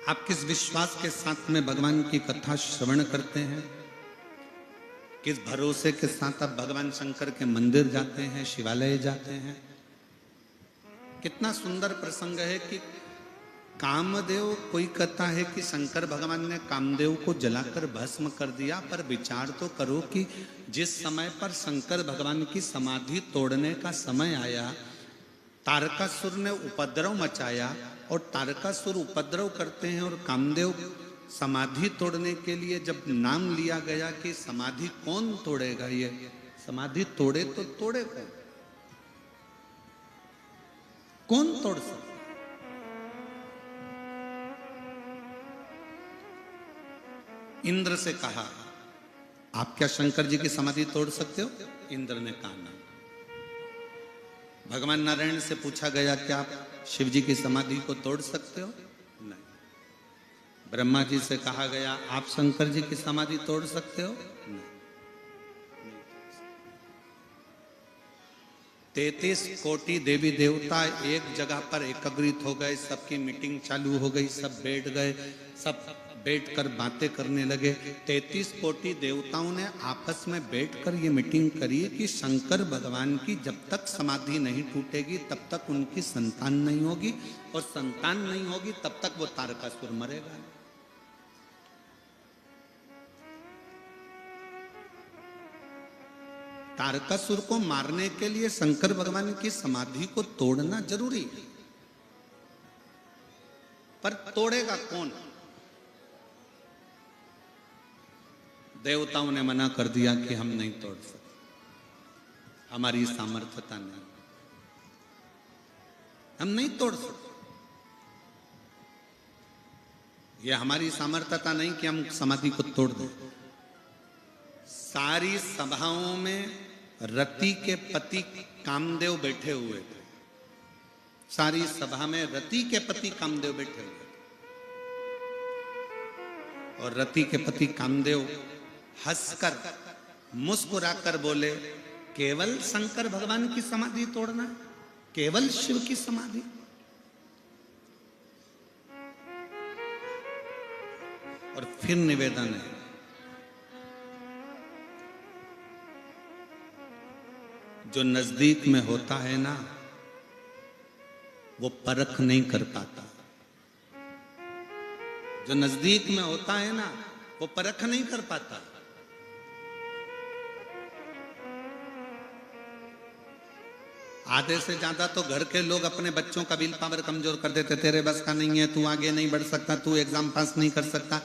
आप किस विश्वास के साथ में भगवान की कथा श्रवण करते हैं, किस भरोसे के साथ आप भगवान शंकर के मंदिर जाते हैं, शिवालय जाते हैं। कितना सुंदर प्रसंग है कि कामदेव, कोई कहता है कि शंकर भगवान ने कामदेव को जलाकर भस्म कर दिया, पर विचार तो करो कि जिस समय पर शंकर भगवान की समाधि तोड़ने का समय आया, तारकासुर ने उपद्रव मचाया, और तारकासुर उपद्रव करते हैं और कामदेव समाधि तोड़ने के लिए जब नाम लिया गया कि समाधि कौन तोड़ेगा, ये समाधि तोड़े तो तोड़े कौन तोड़ सकता? इंद्र से कहा, आप क्या शंकर जी की समाधि तोड़ सकते हो? इंद्र ने कहा नहीं। भगवान नारायण से पूछा गया, क्या आप शिव जी की समाधि को तोड़ सकते हो? नहीं। ब्रह्मा जी से कहा गया, आप शंकर जी की समाधि तोड़ सकते हो? नहीं। 33 कोटि देवी देवता एक जगह पर एकत्रित हो गए, सबकी मीटिंग चालू हो गई, सब बैठ गए, सब बैठकर बातें करने लगे। 33 कोटि देवताओं ने आपस में बैठकर ये मीटिंग करी कि शंकर भगवान की जब तक समाधि नहीं टूटेगी तब तक उनकी संतान नहीं होगी, और संतान नहीं होगी तब तक वो तारकासुर मरेगा। तारकासुर को मारने के लिए शंकर भगवान की समाधि को तोड़ना जरूरी है, पर तोड़ेगा कौन? देवताओं ने मना कर दिया कि हम नहीं तोड़ सकते, हमारी सामर्थ्यता नहीं, हम नहीं तोड़ सकते। ये हमारी सामर्थ्यता नहीं कि हम समाधि को तोड़ दें। सारी सभाओं में रति के पति कामदेव बैठे हुए थे, सारी सभा में रति के पति कामदेव बैठे हुए थे, और रति के पति कामदेव हंसकर मुस्कुराकर बोले, केवल शंकर भगवान की समाधि तोड़ना, केवल शिव की समाधि? और फिर निवेदन है, जो नजदीक में होता है ना, वो परख नहीं कर पाता। जो नजदीक में होता है ना, वो परख नहीं कर पाता। आधे से ज्यादा तो घर के लोग अपने बच्चों का विल पावर कमजोर कर देते, तेरे बस का नहीं है, तू आगे नहीं बढ़ सकता, तू एग्जाम पास नहीं कर सकता,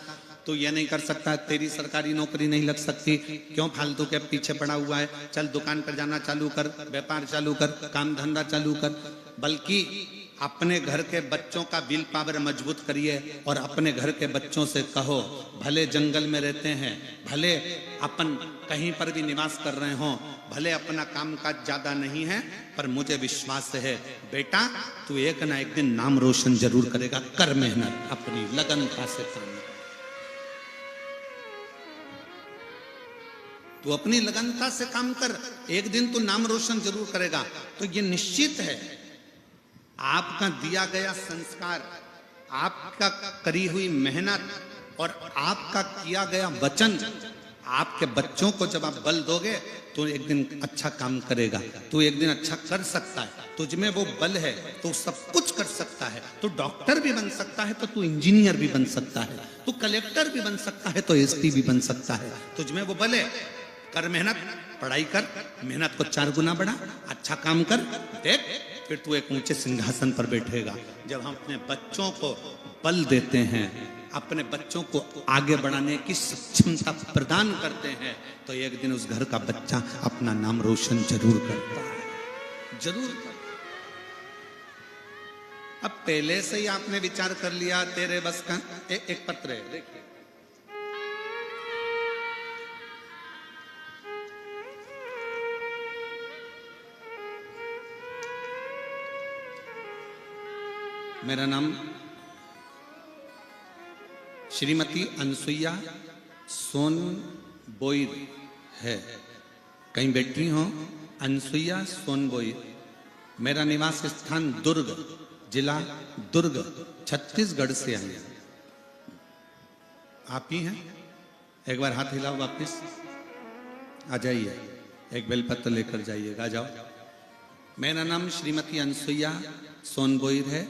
तू ये नहीं कर सकता, तेरी सरकारी नौकरी नहीं लग सकती, क्यों फालतू के पीछे पड़ा हुआ है, चल दुकान पर जाना चालू कर, व्यापार चालू कर, काम धंधा चालू कर। बल्कि अपने घर के बच्चों का विल पावर मजबूत करिए और अपने घर के बच्चों से कहो, भले जंगल में रहते हैं, भले अपन कहीं पर भी निवास कर रहे हों, भले अपना कामकाज ज्यादा नहीं है, पर मुझे विश्वास है बेटा, तू एक ना एक दिन नाम रोशन जरूर करेगा, कर मेहनत, अपनी लगनता से काम, तू अपनी लगनता से काम कर, एक दिन तू नाम रोशन जरूर करेगा। तो ये निश्चित है, आपका दिया गया संस्कार, आपका करी हुई मेहनत और आपका किया गया वचन आपके बच्चों को जब आप बल दोगे तो एक दिन अच्छा काम करेगा, तू एक दिन अच्छा कर सकता है, तुझ में वो बल है तो सब कुछ कर सकता है। तू डॉक्टर भी बन सकता है तो तू इंजीनियर भी बन सकता है, तू कलेक्टर भी बन सकता है तो एसपी भी बन सकता है। तुझ में वो बल है, कर मेहनत, पढ़ाई कर, मेहनत को 4 गुना बढ़ा, अच्छा काम कर, देख फिर तू एक ऊंचे सिंहासन पर बैठेगा। जब हम अपने बच्चों को बल देते हैं, अपने बच्चों को आगे बढ़ाने की सक्षमता प्रदान करते हैं, तो एक दिन उस घर का बच्चा अपना नाम रोशन जरूर करता है, जरूर। अब पहले से ही आपने विचार कर लिया तेरे बस का। एक पत्र है, देखिए, मेरा नाम श्रीमती अनसुईया सोनबोईर है। कहीं बैठी हो? अनसुईया सोनबोईर। मेरा निवास स्थान दुर्ग, जिला दुर्ग, छत्तीसगढ़ से आई। आप ही हैं? एक बार हाथ हिलाओ, वापिस आ जाइए, एक बेलपत्र लेकर जाइएगा, जाओ। मेरा नाम श्रीमती अनसुईया सोनबोईर है।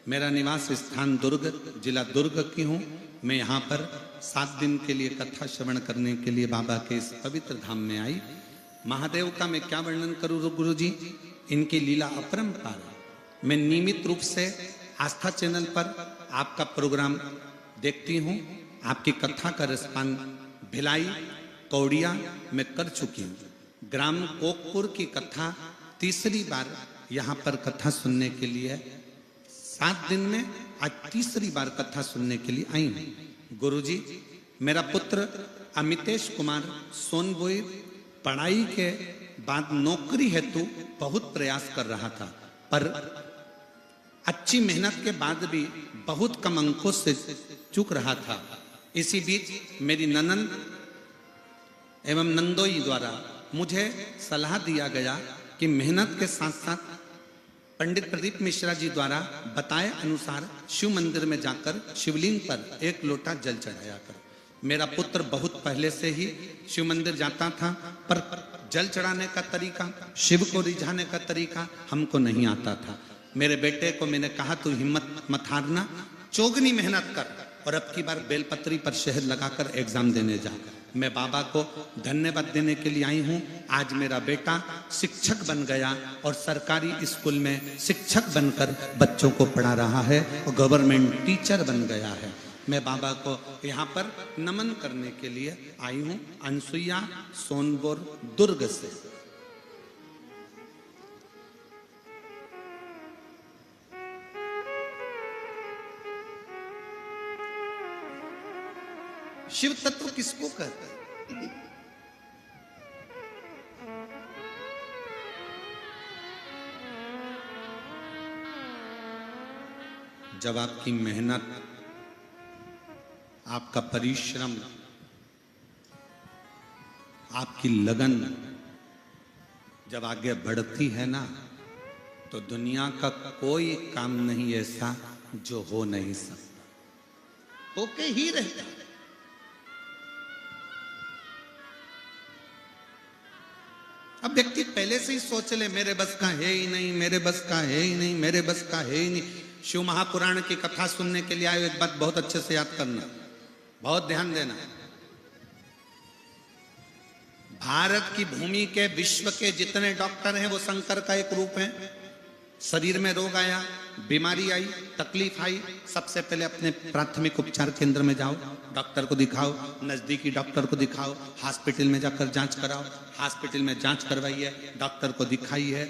मेरा निवास स्थान दुर्ग, जिला दुर्ग की हूँ। मैं यहाँ पर 7 दिन के लिए कथा श्रवण करने के लिए बाबा के इस पवित्र धाम में आई। महादेव का मैं क्या वर्णन करूँ गुरु जी, इनकी लीला अपरंपार है। मैं नियमित रूप से आस्था चैनल पर आपका प्रोग्राम देखती हूँ। आपकी कथा का रिस्पान भिलाई, कौड़िया में कर चुकी हूँ। ग्राम कोकपुर की कथा तीसरी बार यहाँ पर कथा सुनने के लिए 7 दिन में आज तीसरी बार कथा सुनने के लिए आई हूँ। गुरुजी, मेरा पुत्र अमितेश कुमार सोनबोईर पढ़ाई के बाद नौकरी हेतु बहुत प्रयास कर रहा था, पर अच्छी मेहनत के बाद भी बहुत कम अंकों से चूक रहा था। इसी बीच मेरी ननंद एवं नंदोई द्वारा मुझे सलाह दिया गया कि मेहनत के साथ साथ पंडित प्रदीप मिश्रा जी द्वारा बताए अनुसार शिव मंदिर में जाकर शिवलिंग पर 1 लोटा जल चढ़ाया कर। मेरा पुत्र बहुत पहले से ही शिव मंदिर जाता था, पर जल चढ़ाने का तरीका, शिव को रिझाने का तरीका हमको नहीं आता था। मेरे बेटे को मैंने कहा, तू हिम्मत मत हारना, चौगनी मेहनत कर और अब की बार बेलपत्री पर शहद लगाकर एग्जाम देने जा। मैं बाबा को धन्यवाद देने के लिए आई हूँ। आज मेरा बेटा शिक्षक बन गया और सरकारी स्कूल में शिक्षक बनकर बच्चों को पढ़ा रहा है और गवर्नमेंट टीचर बन गया है। मैं बाबा को यहाँ पर नमन करने के लिए आई हूँ। अनसुईया सोनबोईर दुर्ग से। शिव तत्व किसको कहते हैं? जब आपकी मेहनत, आपका परिश्रम, आपकी लगन जब आगे बढ़ती है ना, तो दुनिया का कोई काम नहीं ऐसा जो हो नहीं सकता, होके ही रहता है। अब व्यक्ति पहले से ही सोच ले, मेरे बस का है ही नहीं, मेरे बस का है ही नहीं, मेरे बस का है ही नहीं। शिव महापुराण की कथा सुनने के लिए आए, एक बात बहुत अच्छे से याद करना, बहुत ध्यान देना। भारत की भूमि के, विश्व के जितने डॉक्टर हैं वो शंकर का एक रूप है। शरीर में रोग आया, बीमारी आई, तकलीफ आई, सबसे पहले अपने प्राथमिक उपचार केंद्र में जाओ, डॉक्टर को दिखाओ, नजदीकी डॉक्टर को दिखाओ, हॉस्पिटल में जाकर जांच कराओ, हॉस्पिटल में जांच करवाइए, डॉक्टर को दिखाइए।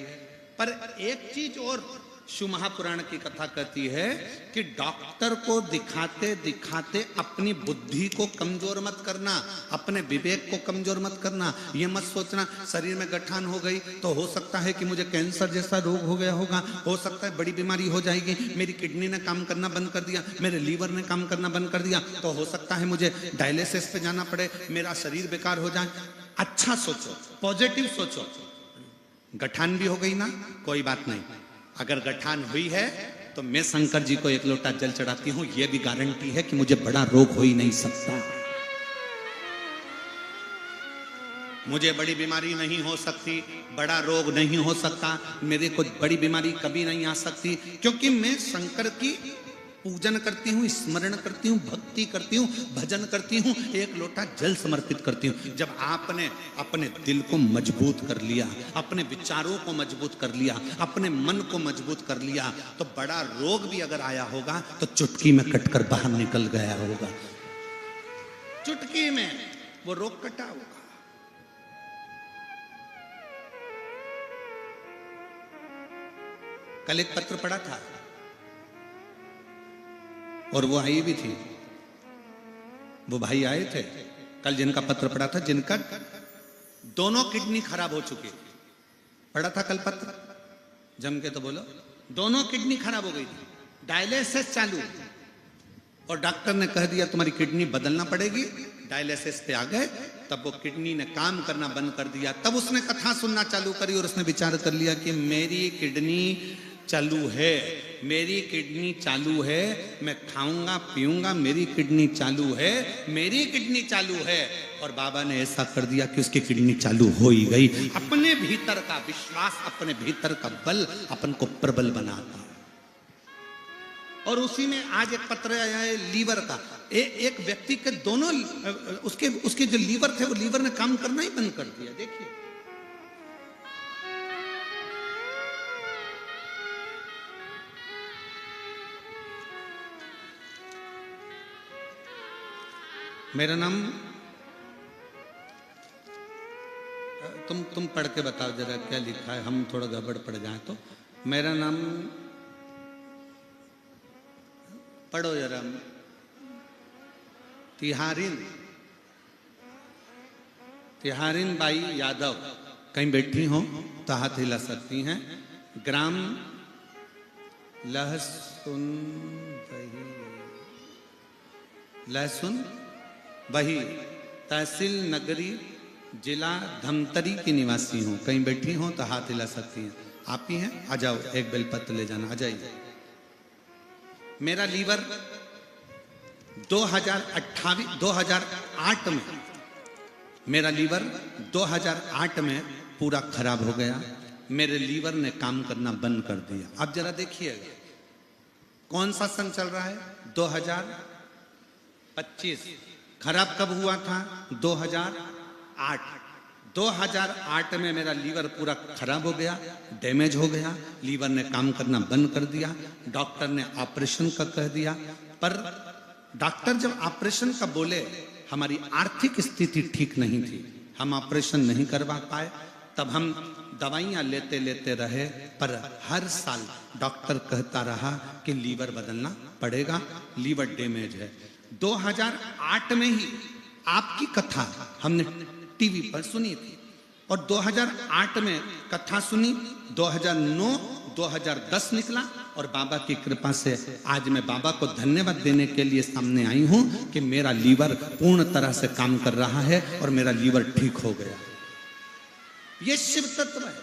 पर एक चीज और शिव महापुराण की कथा कहती है कि डॉक्टर को दिखाते दिखाते अपनी बुद्धि को कमजोर मत करना, अपने विवेक को कमजोर मत करना। ये मत सोचना शरीर में गठान हो गई तो हो सकता है कि मुझे कैंसर जैसा रोग हो गया होगा, हो सकता है बड़ी बीमारी हो जाएगी, मेरी किडनी ने काम करना बंद कर दिया, मेरे लीवर ने काम करना बंद कर दिया, तो हो सकता है मुझे डायलिसिस पे जाना पड़े, मेरा शरीर बेकार हो जाए। अच्छा सोचो, पॉजिटिव सोचो। गठान भी हो गई ना, कोई बात नहीं, अगर गठान हुई है तो मैं शंकर जी को 1 लोटा जल चढ़ाती हूं, यह भी गारंटी है कि मुझे बड़ा रोग हो ही नहीं सकता। मुझे बड़ी बीमारी नहीं हो सकती, बड़ा रोग नहीं हो सकता, मेरे को बड़ी बीमारी कभी नहीं आ सकती, क्योंकि मैं शंकर की पूजन करती हूँ, स्मरण करती हूँ, भक्ति करती हूँ, भजन करती हूँ, एक लोटा जल समर्पित करती हूँ। जब आपने अपने दिल को मजबूत कर लिया, अपने विचारों को मजबूत कर लिया, अपने मन को मजबूत कर लिया, तो बड़ा रोग भी अगर आया होगा तो चुटकी में कटकर बाहर निकल गया होगा। चुटकी में वो रोग कटा होगा। कल एक पत्र पढ़ा था और वो आई भी थी, वो भाई आए थे कल, जिनका पत्र पढ़ा था, जिनका दोनों किडनी खराब हो चुकी। पढ़ा था कल पत्र, जम के तो बोलो। दोनों किडनी खराब हो गई थी, डायलिसिस चालू, और डॉक्टर ने कह दिया तुम्हारी किडनी बदलना पड़ेगी। डायलिसिस पे आ गए, तब वो किडनी ने काम करना बंद कर दिया। तब उसने कथा सुनना चालू करी और उसने विचार कर लिया कि मेरी किडनी चालू है, मेरी किडनी चालू है, मैं खाऊंगा पीऊंगा, मेरी किडनी चालू है, मेरी किडनी चालू है। और बाबा ने ऐसा कर दिया कि उसकी किडनी चालू हो ही गई। अपने भीतर का विश्वास, अपने भीतर का बल अपन को प्रबल बनाता है। और उसी में आज एक पत्र आया है लीवर का। एक व्यक्ति के दोनों उसके जो लीवर थे, वो लीवर ने काम करना ही बंद कर दिया। देखिए, मेरा नाम, तुम पढ़ के बताओ जरा क्या लिखा है, हम थोड़ा गड़बड़ पड़ जाए तो। मेरा नाम पढ़ो जरा। तिहारिन बाई यादव, कहीं बैठी हो तो हाथ हिला सकती हैं। ग्राम लहसुन वही, तहसील नगरी, जिला धमतरी की निवासी हूं। कहीं बैठी हो तो हाथ हिला सकती हैं। आप ही हैं? आ जाओ, एक बेलपत्र ले जाना, आ जाइए। मेरा लीवर 2008 में, मेरा लीवर 2008 में पूरा खराब हो गया। मेरे लीवर ने काम करना बंद कर दिया। अब जरा देखिएगा कौन सा सन चल रहा है, 2025। खराब कब हुआ था? 2008। 2008 में मेरा लीवर पूरा खराब हो गया, डैमेज हो गया, लीवर ने काम करना बंद कर दिया। डॉक्टर ने ऑपरेशन का कह दिया, पर डॉक्टर जब ऑपरेशन का बोले, हमारी आर्थिक स्थिति ठीक नहीं थी, हम ऑपरेशन नहीं करवा पाए। तब हम दवाइयां लेते लेते रहे, पर हर साल डॉक्टर कहता रहा कि लीवर बदलना पड़ेगा, लीवर डैमेज है। 2008 में ही आपकी कथा हमने टीवी पर सुनी थी, और 2008 में कथा सुनी, 2009 2010 निकला, और बाबा की कृपा से आज मैं बाबा को धन्यवाद देने के लिए सामने आई हूं कि मेरा लीवर पूर्ण तरह से काम कर रहा है और मेरा लीवर ठीक हो गया। ये शिव तत्व है।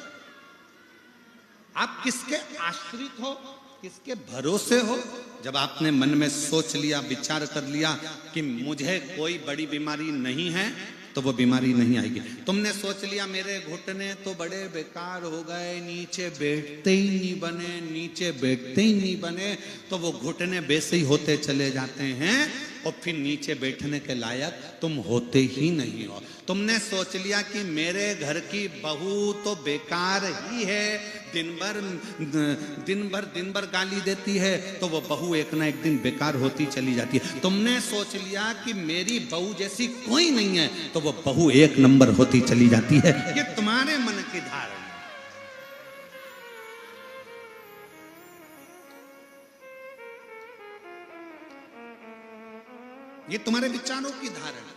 आप किसके आश्रित हो, किसके भरोसे हो? जब आपने मन में सोच लिया, विचार कर लिया कि मुझे कोई बड़ी बीमारी नहीं है, तो वो बीमारी नहीं आएगी। तुमने सोच लिया मेरे घुटने तो बड़े बेकार हो गए, नीचे बैठते ही नहीं बने, नीचे बैठते ही नहीं बने, तो वो घुटने वैसे ही होते चले जाते हैं और फिर नीचे बैठने के लायक तुम होते ही नहीं हो। तुमने सोच लिया कि मेरे घर की बहू तो बेकार ही है, दिन भर गाली देती है, तो वो बहू एक ना एक दिन बेकार होती चली जाती है। तुमने सोच लिया कि मेरी बहू जैसी कोई नहीं है, तो वो बहू एक नंबर होती चली जाती है। ये तुम्हारे मन की धारणा। ये तुम्हारे विचारों की धारणा।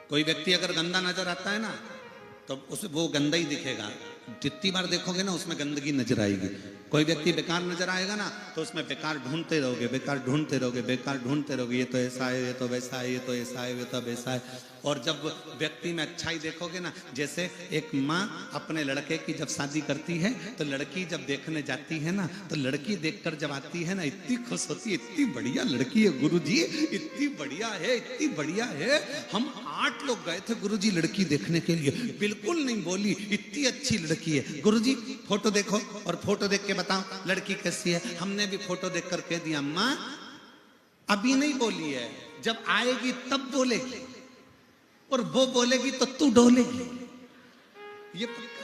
कोई व्यक्ति अगर गंदा नजर आता है ना, तो उसे वो गंदा ही दिखेगा। जितनी बार देखोगे ना, उसमें गंदगी नजर आएगी। कोई व्यक्ति बेकार नजर आएगा ना तो उसमें बेकार ढूंढते रहोगे, बेकार ढूंढते रहोगे, बेकार ढूंढते रहोगे, ये तो ऐसा है, ये तो वैसा है, ये तो ऐसा है, ये तो वैसा है। और जब व्यक्ति में अच्छाई देखोगे ना, जैसे एक माँ अपने लड़के की जब शादी करती है तो लड़की जब देखने जाती है ना, तो लड़की देखकर जब आती है ना, इतनी खुश होती है, इतनी बढ़िया लड़की है गुरुजी, इतनी बढ़िया है, इतनी बढ़िया है। हम 8 लोग गए थे गुरुजी लड़की देखने के लिए, बिल्कुल नहीं बोली, इतनी अच्छी लड़की है। गुरुजी फोटो देखो और फोटो देख के बताओ लड़की कैसी है। हमने भी फोटो देख कर कह दिया, अम्मा अभी नहीं बोली है, जब आएगी तब बोलेगी, और वो बोलेगी तो तू डोलेगी, ये पक्का।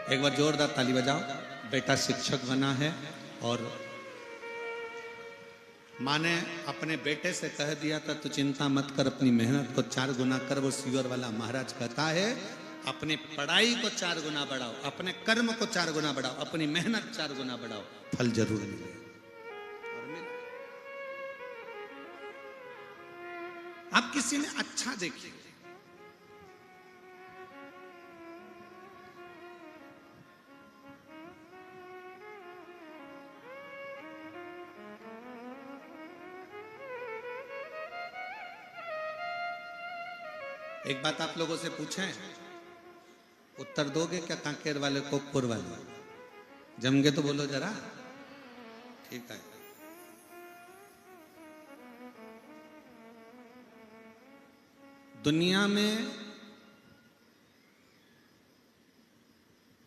एक बार जोरदार ताली बजाओ। बेटा शिक्षक बना है और माँ ने अपने बेटे से कह दिया था तू चिंता मत कर, अपनी मेहनत को 4 गुना कर। वो सीवर वाला महाराज कहता है अपनी पढ़ाई को 4 गुना बढ़ाओ, अपने कर्म को 4 गुना बढ़ाओ, अपनी मेहनत 4 गुना बढ़ाओ, फल जरूर मिले। आप किसी में अच्छा देखिए, एक बात आप लोगों से पूछें, उत्तर दोगे क्या? कांकेर वाले कोकपुर वाले जम के तो बोलो जरा, ठीक है। दुनिया में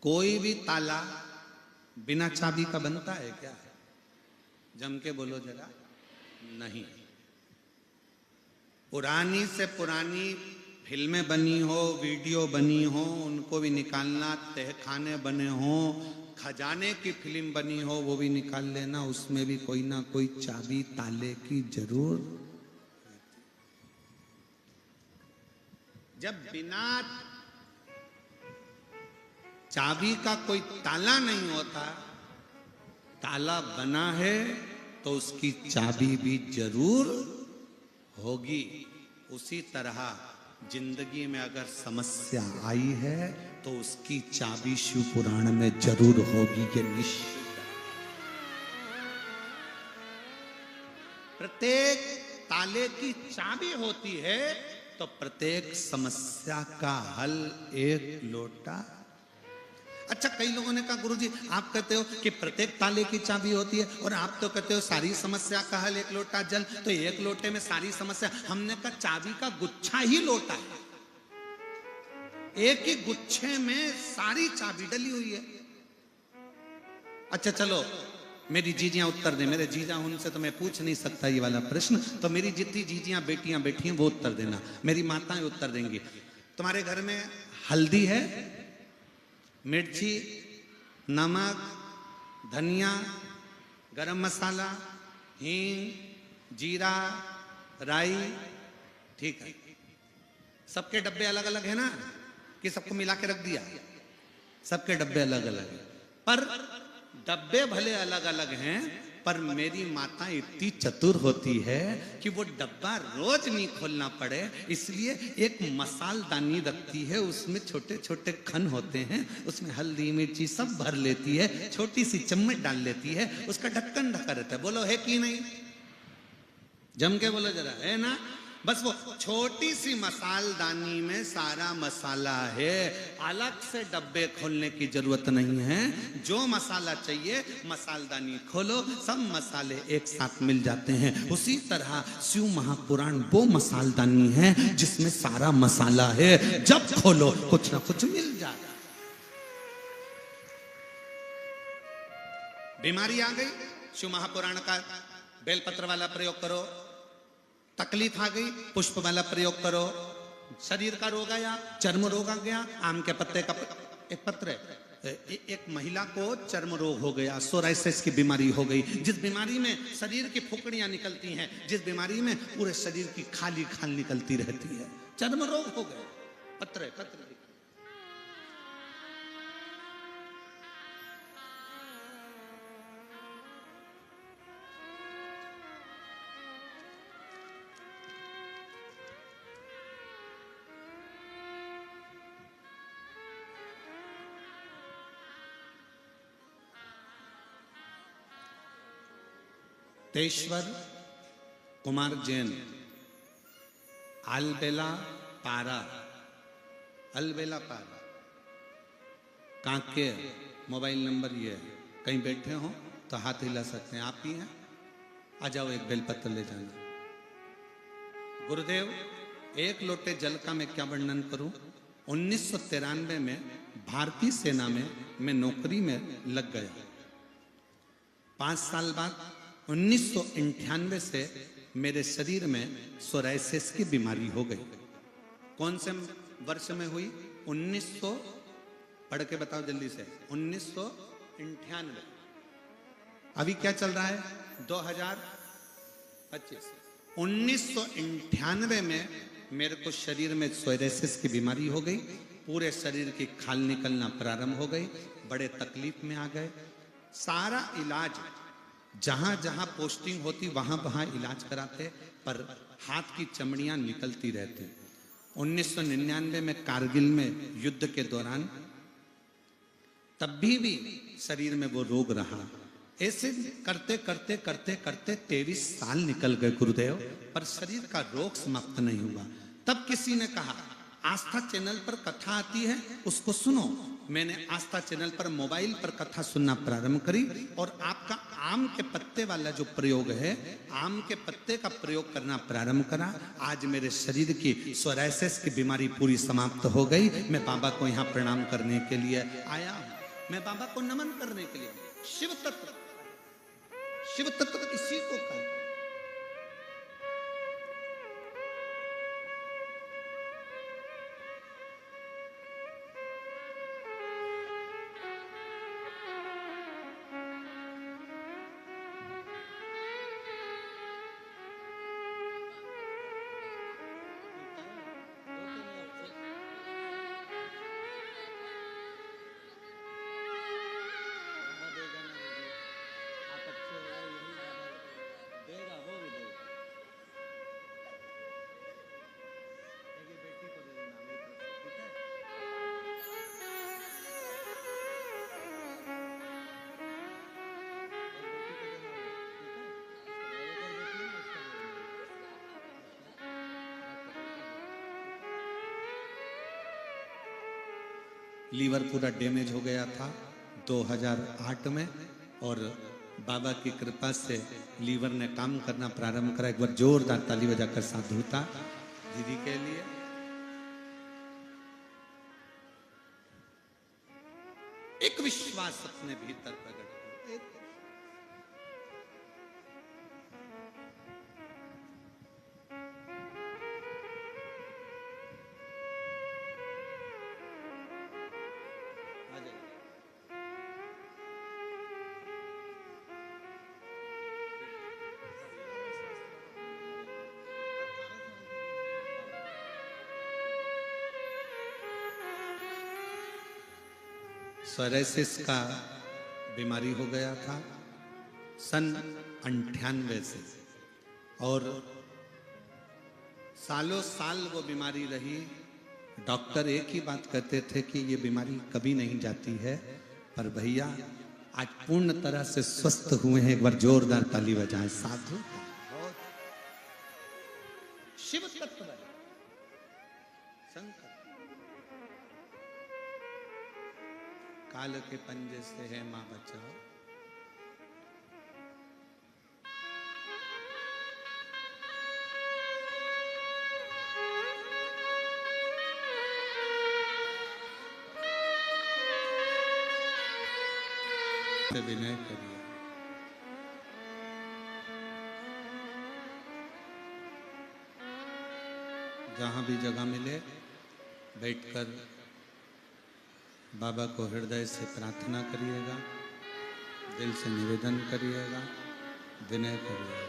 कोई भी ताला बिना चाबी का बनता है क्या? जम के बोलो जरा, नहीं। पुरानी से पुरानी फिल्में बनी हो, वीडियो बनी हो, उनको भी निकालना, तहखाने बने हो, खजाने की फिल्म बनी हो, वो भी निकाल लेना, उसमें भी कोई ना कोई चाबी ताले की जरूर। जब बिना चाबी का कोई ताला नहीं होता, ताला बना है तो उसकी चाबी भी जरूर होगी। उसी तरह जिंदगी में अगर समस्या आई है तो उसकी चाबी शिव पुराण में जरूर होगी, ये निश्चित। प्रत्येक ताले की चाबी होती है तो प्रत्येक समस्या का हल एक लोटा। अच्छा, कई लोगों ने कहा गुरुजी आप कहते हो कि प्रत्येक ताले की चाबी होती है और आप तो कहते हो सारी समस्या का हल एक लोटा जल, तो एक लोटे में सारी समस्या। हमने कहा चाबी का गुच्छा ही लोटा है, एक ही गुच्छे में सारी चाबी डली हुई है। अच्छा चलो, मेरी जीजियां उत्तर दे, मेरे जीजा उनसे तो मैं पूछ नहीं सकता ये वाला प्रश्न, तो मेरी जितनी जीजियां बेटियां बैठी हैं वो उत्तर देना, मेरी माताएं उत्तर देंगी। तुम्हारे घर में हल्दी है, मिर्ची, नमक, धनिया, गरम मसाला, हींग, जीरा, राई, ठीक है। सबके डब्बे अलग अलग है ना, कि सबको मिला के रख दिया? सबके डब्बे अलग अलग हैं, पर डब्बे भले अलग अलग हैं, पर मेरी माता इतनी चतुर होती है कि वो डब्बा रोज नहीं खोलना पड़े, इसलिए एक मसालदानी रखती है, उसमें छोटे छोटे खन होते हैं, उसमें हल्दी मिर्ची सब भर लेती है, छोटी सी चम्मच डाल लेती है, उसका ढक्कन ढका रहता है। बोलो है कि नहीं? जम के बोलो जरा, है ना? बस वो छोटी सी मसालदानी में सारा मसाला है, अलग से डब्बे खोलने की जरूरत नहीं है। जो मसाला चाहिए मसालदानी खोलो, सब मसाले एक साथ मिल जाते हैं। उसी तरह शिव महापुराण वो मसालदानी है जिसमें सारा मसाला है, जब खोलो कुछ ना कुछ मिल जाता। बीमारी आ गई, शिव महापुराण का बेलपत्र वाला प्रयोग करो। तकलीफ आ गई, पुष्प वाला प्रयोग करो। शरीर का रोग आया, चर्म रोग आ गया, आम के पत्ते का एक पत्र है, एक महिला को चर्म रोग हो गया, सोराइसिस की बीमारी हो गई, जिस बीमारी में शरीर की फुकड़ियां निकलती हैं, जिस बीमारी में पूरे शरीर की खाली खाल निकलती रहती है, चर्म रोग हो गया। पत्र पत्र तेश्वर कुमार जैन, अलबेला पारा, अलबेला पारा, कांके, मोबाइल नंबर ये है। कहीं बैठे हो तो हाथ हिला सकते हैं, आप ही हैं, आ जाओ, एक बेलपत्र ले जाना। गुरुदेव, एक लोटे जल का मैं क्या वर्णन करूं। 1993 में भारतीय सेना में मैं नौकरी में लग गया। 5 साल बाद 1998 से मेरे शरीर में सोराइसिस की बीमारी हो गई। कौन से वर्ष में हुई? 1900, पढ़ के बताओ जल्दी से, 1998। अभी क्या चल रहा है? 2025। 1998 में मेरे को शरीर में सोराइसिस की बीमारी हो गई, पूरे शरीर की खाल निकलना प्रारंभ हो गई, बड़े तकलीफ में आ गए। सारा इलाज जहां जहां पोस्टिंग होती वहां वहां इलाज कराते, पर हाथ की चमड़ियां निकलती रहती। 1999 में कारगिल में युद्ध के दौरान तब भी शरीर में वो रोग रहा। ऐसे करते करते करते करते 23 साल निकल गए गुरुदेव, पर शरीर का रोग समाप्त नहीं हुआ। तब किसी ने कहा आस्था चैनल पर कथा आती है, उसको सुनो। मैंने आस्था चैनल पर मोबाइल पर कथा सुनना प्रारंभ करी, और आपका आम के पत्ते वाला जो प्रयोग है, आम के पत्ते का प्रयोग करना प्रारंभ करा। आज मेरे शरीर की सोराइसिस की बीमारी पूरी समाप्त हो गई। मैं बाबा को यहाँ प्रणाम करने के लिए आया हूँ, मैं बाबा को नमन करने के लिए। शिव तत्व, शिव तत्व इसी को कहते हैं। लीवर पूरा डैमेज हो गया था 2008 में, और बाबा की कृपा से लीवर ने काम करना प्रारंभ करा। एक बार जोरदार ताली बजाकर साधुता दीदी के लिए। एक विश्वास अपने भीतर प्रकट करो, एक सोराइसिस का बीमारी हो गया था सन 98 से, और सालों साल वो बीमारी रही। डॉक्टर एक ही बात कहते थे कि ये बीमारी कभी नहीं जाती है, पर भैया आज पूर्ण तरह से स्वस्थ हुए हैं। एक बार जोरदार ताली बजाएं। साधु शिव तत्व शंकर काल के पंजे से है मां बचाओ। विनय करिए। जहां भी जगह मिले बैठकर बाबा को हृदय से प्रार्थना करिएगा, दिल से निवेदन करिएगा, विनय करिएगा।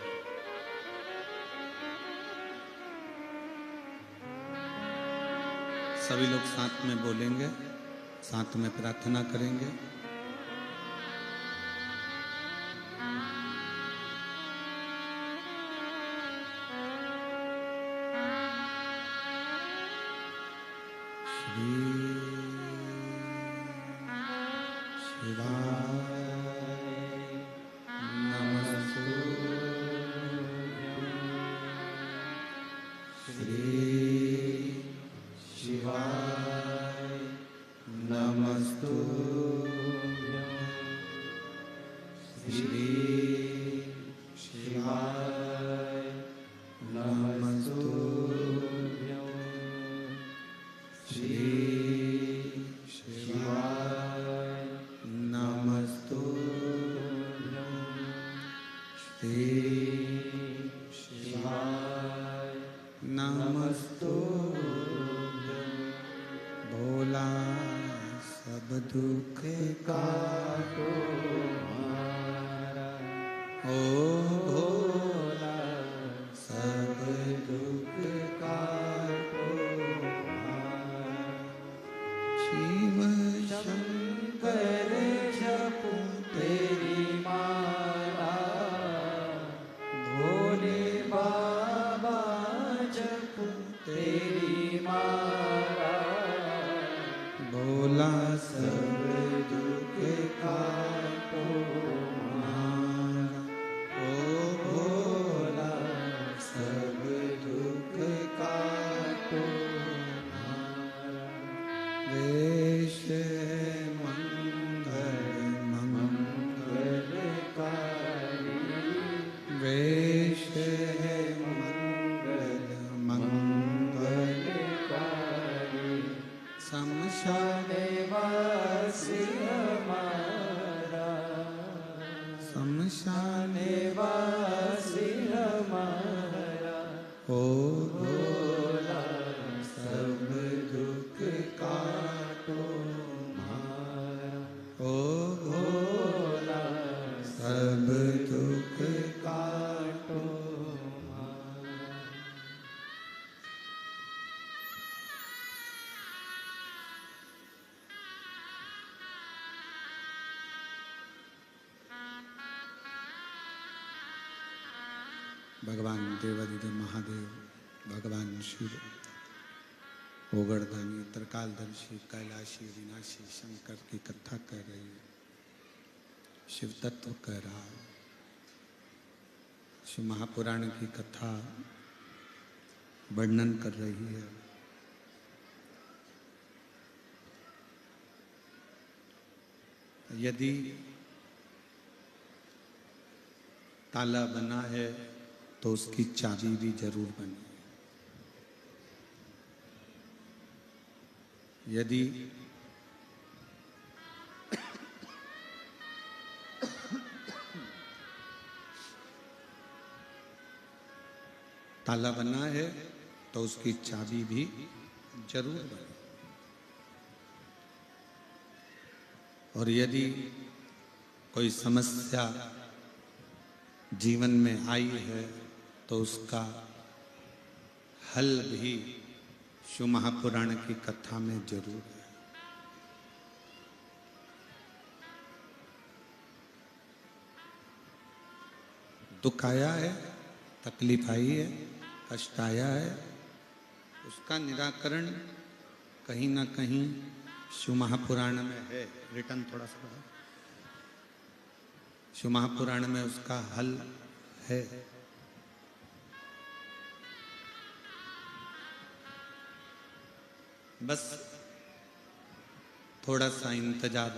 सभी लोग साथ में बोलेंगे, साथ में प्रार्थना करेंगे। भगवान देवाधिदेव महादेव, भगवान शिव, ओगड़दानी, त्रिकालदर्शी, कैलाशी, विनाशी शंकर की कथा कर रही है, शिव तत्व कह रहा है। शिव महापुराण की कथा वर्णन कर रही है। यदि ताला बना है तो उसकी चाबी भी जरूर बनी है। यदि ताला बना है तो उसकी चाबी भी जरूर बनी। और यदि कोई समस्या जीवन में आई है तो उसका हल भी शिव महापुराण की कथा में जरूर है। दुख आया है, तकलीफ आई है, कष्ट आया है, उसका निराकरण कहीं ना कहीं शिव महापुराण में है। रिटर्न थोड़ा सा बढ़ा। शिव महापुराण में उसका हल है। बस थोड़ा सा इंतजार,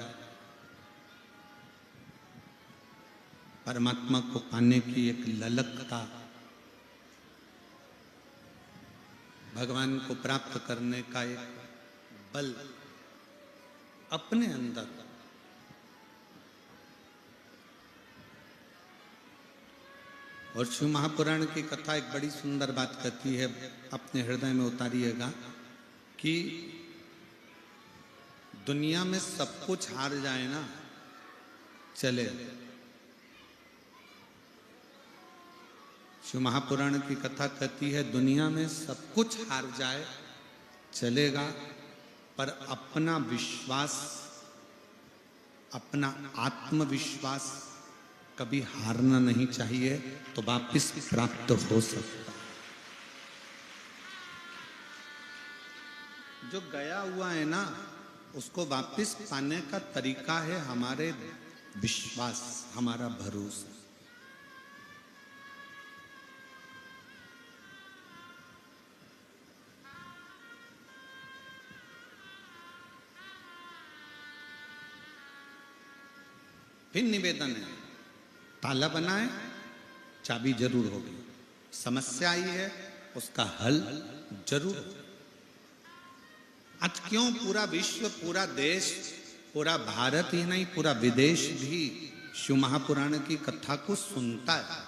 परमात्मा को पाने की एक ललकता, भगवान को प्राप्त करने का एक बल अपने अंदर। और शिव महापुराण की कथा एक बड़ी सुंदर बात कहती है, अपने हृदय में उतारिएगा कि दुनिया में सब कुछ हार जाए ना चले। शिव महापुराण की कथा कहती है दुनिया में सब कुछ हार जाए चलेगा, पर अपना विश्वास, अपना आत्मविश्वास कभी हारना नहीं चाहिए, तो वापिस प्राप्त हो सकता है। जो गया हुआ है ना, उसको वापिस पाने का तरीका है हमारे विश्वास, हमारा भरोसा। फिर निवेदन है, ताला बनाए चाबी जरूर होगी, समस्या आई है उसका हल जरूर होगा। आज क्यों पूरा विश्व, पूरा देश, पूरा भारत ही नहीं पूरा विदेश भी शिव महापुराण की कथा को सुनता है?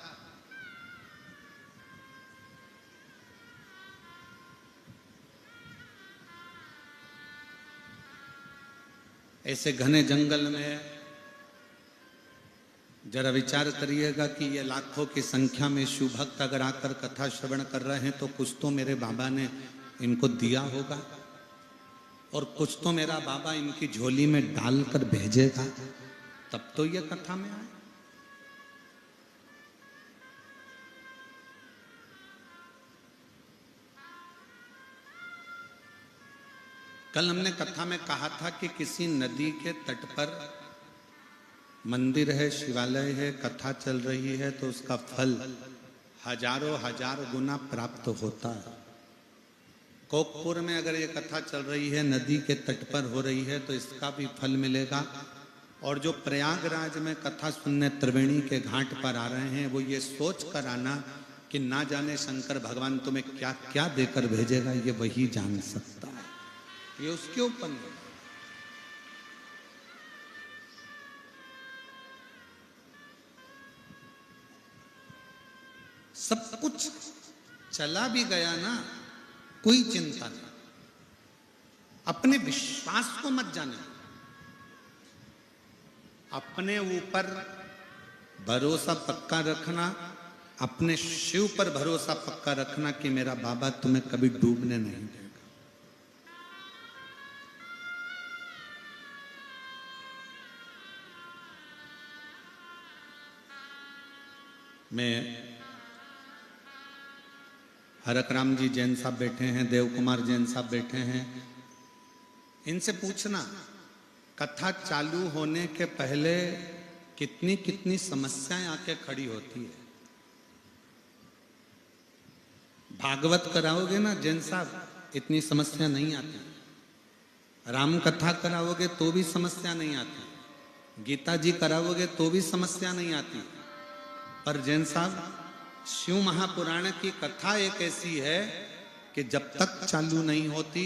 ऐसे घने जंगल में जरा विचार करिएगा कि ये लाखों की संख्या में शिव भक्त अगर आकर कथा श्रवण कर रहे हैं तो कुछ तो मेरे बाबा ने इनको दिया होगा, और कुछ तो मेरा बाबा इनकी झोली में डालकर भेजेगा, तब तो ये कथा में आए। कल हमने कथा में कहा था कि किसी नदी के तट पर मंदिर है, शिवालय है, कथा चल रही है, तो उसका फल हजारों हजार गुना प्राप्त होता है। कोकपुर में अगर ये कथा चल रही है, नदी के तट पर हो रही है, तो इसका भी फल मिलेगा। और जो प्रयागराज में कथा सुनने त्रिवेणी के घाट पर आ रहे हैं, वो ये सोच कर आना कि ना जाने शंकर भगवान तुम्हें क्या क्या देकर भेजेगा, ये वही जान सकता है। ये उसके ऊपर है। सब कुछ चला भी गया ना, कोई चिंता नहीं, अपने विश्वास को मत जाने, अपने ऊपर भरोसा पक्का रखना, अपने शिव पर भरोसा पक्का रखना कि मेरा बाबा तुम्हें कभी डूबने नहीं देगा। मैं हरक राम जी जैन साहब बैठे हैं, देव कुमार जैन साहब बैठे हैं, इनसे पूछना कथा चालू होने के पहले कितनी कितनी समस्याएं आके खड़ी होती है। भागवत कराओगे ना जैन साहब, इतनी समस्या नहीं आती। राम कथा कराओगे तो भी समस्या नहीं आती। गीता जी कराओगे तो भी समस्या नहीं आती। पर जैन साहब, शिव महापुराण की कथा एक ऐसी है कि जब तक चालू नहीं होती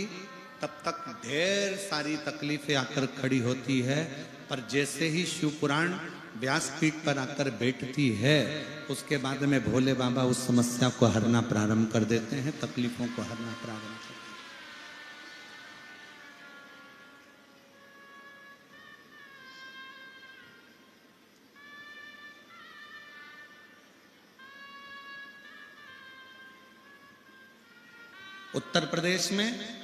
तब तक ढेर सारी तकलीफें आकर खड़ी होती है, पर जैसे ही शिव पुराण व्यासपीठ पर आकर बैठती है, उसके बाद में भोले बाबा उस समस्या को हरना प्रारंभ कर देते हैं, तकलीफों को हरना प्रारंभ कर देते हैं। उत्तर प्रदेश में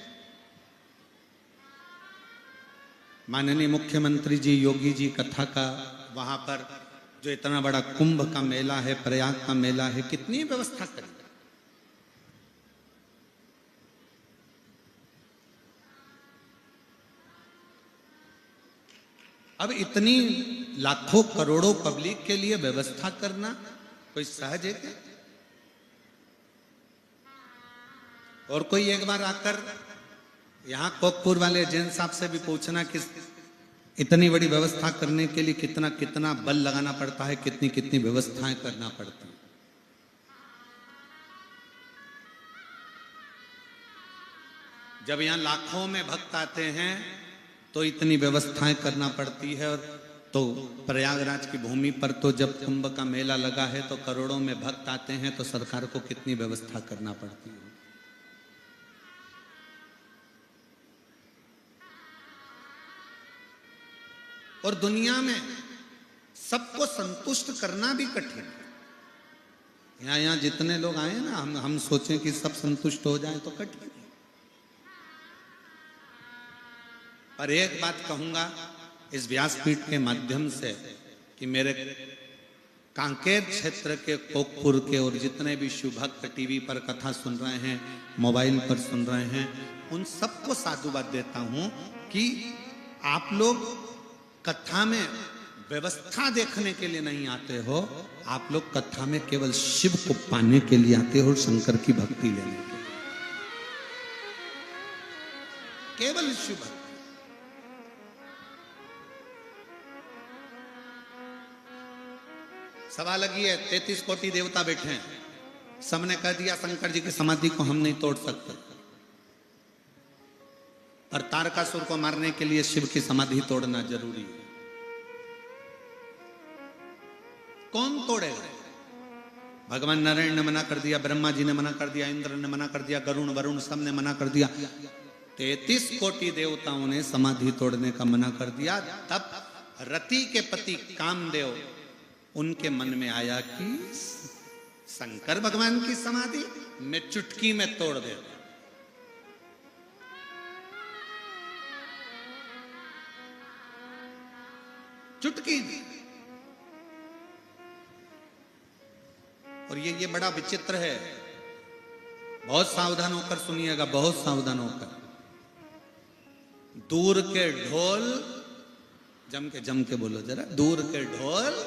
माननीय मुख्यमंत्री जी योगी जी कथा का, वहां पर जो इतना बड़ा कुंभ का मेला है, प्रयाग का मेला है, कितनी व्यवस्था करी। अब इतनी लाखों करोड़ों पब्लिक के लिए व्यवस्था करना कोई सहज है क्या? और कोई एक बार आकर यहाँ कोकपुर वाले जैन साहब से भी पूछना कि इतनी बड़ी व्यवस्था करने के लिए कितना कितना बल लगाना पड़ता है, कितनी कितनी व्यवस्थाएं करना पड़ती है। जब यहाँ लाखों में भक्त आते हैं तो इतनी व्यवस्थाएं करना पड़ती है। और तो प्रयागराज की भूमि पर तो जब कुंभ का मेला लगा है तो करोड़ों में भक्त आते हैं, तो सरकार को कितनी व्यवस्था करना पड़ती है। और दुनिया में सबको संतुष्ट करना भी कठिन है। यहाँ जितने लोग आए ना, हम सोचें कि सब संतुष्ट हो जाए तो कठिन है। पर एक बात कहूंगा इस व्यासपीठ के माध्यम से कि मेरे कांकेर क्षेत्र के कोकपुर के और जितने भी शिव भक्त टीवी पर कथा सुन रहे हैं, मोबाइल पर सुन रहे हैं, उन सबको साधुवाद देता हूं कि आप लोग कथा में व्यवस्था देखने के लिए नहीं आते हो, आप लोग कथा में केवल शिव को पाने के लिए आते हो और शंकर की भक्ति लेने के लिए, केवल शिव भक्ति। सवाल लगी है, 33 कोटि देवता बैठे हैं, सबने कह दिया शंकर जी की समाधि को हम नहीं तोड़ सकते, और तारकासुर को मारने के लिए शिव की समाधि तोड़ना जरूरी है। कौन तोड़ेगा? भगवान नारायण ने मना कर दिया, ब्रह्मा जी ने मना कर दिया, इंद्र ने मना कर दिया, गरुण वरुण सब ने मना कर दिया, 33 कोटि देवताओं ने समाधि तोड़ने का मना कर दिया। तब रति के पति कामदेव, उनके मन में आया कि शंकर भगवान की समाधि मैं चुटकी में तोड़ देता, चुटकी। और ये बड़ा विचित्र है, बहुत सावधान होकर सुनिएगा, बहुत सावधान होकर। दूर के ढोल, जम के बोलो जरा, दूर के ढोल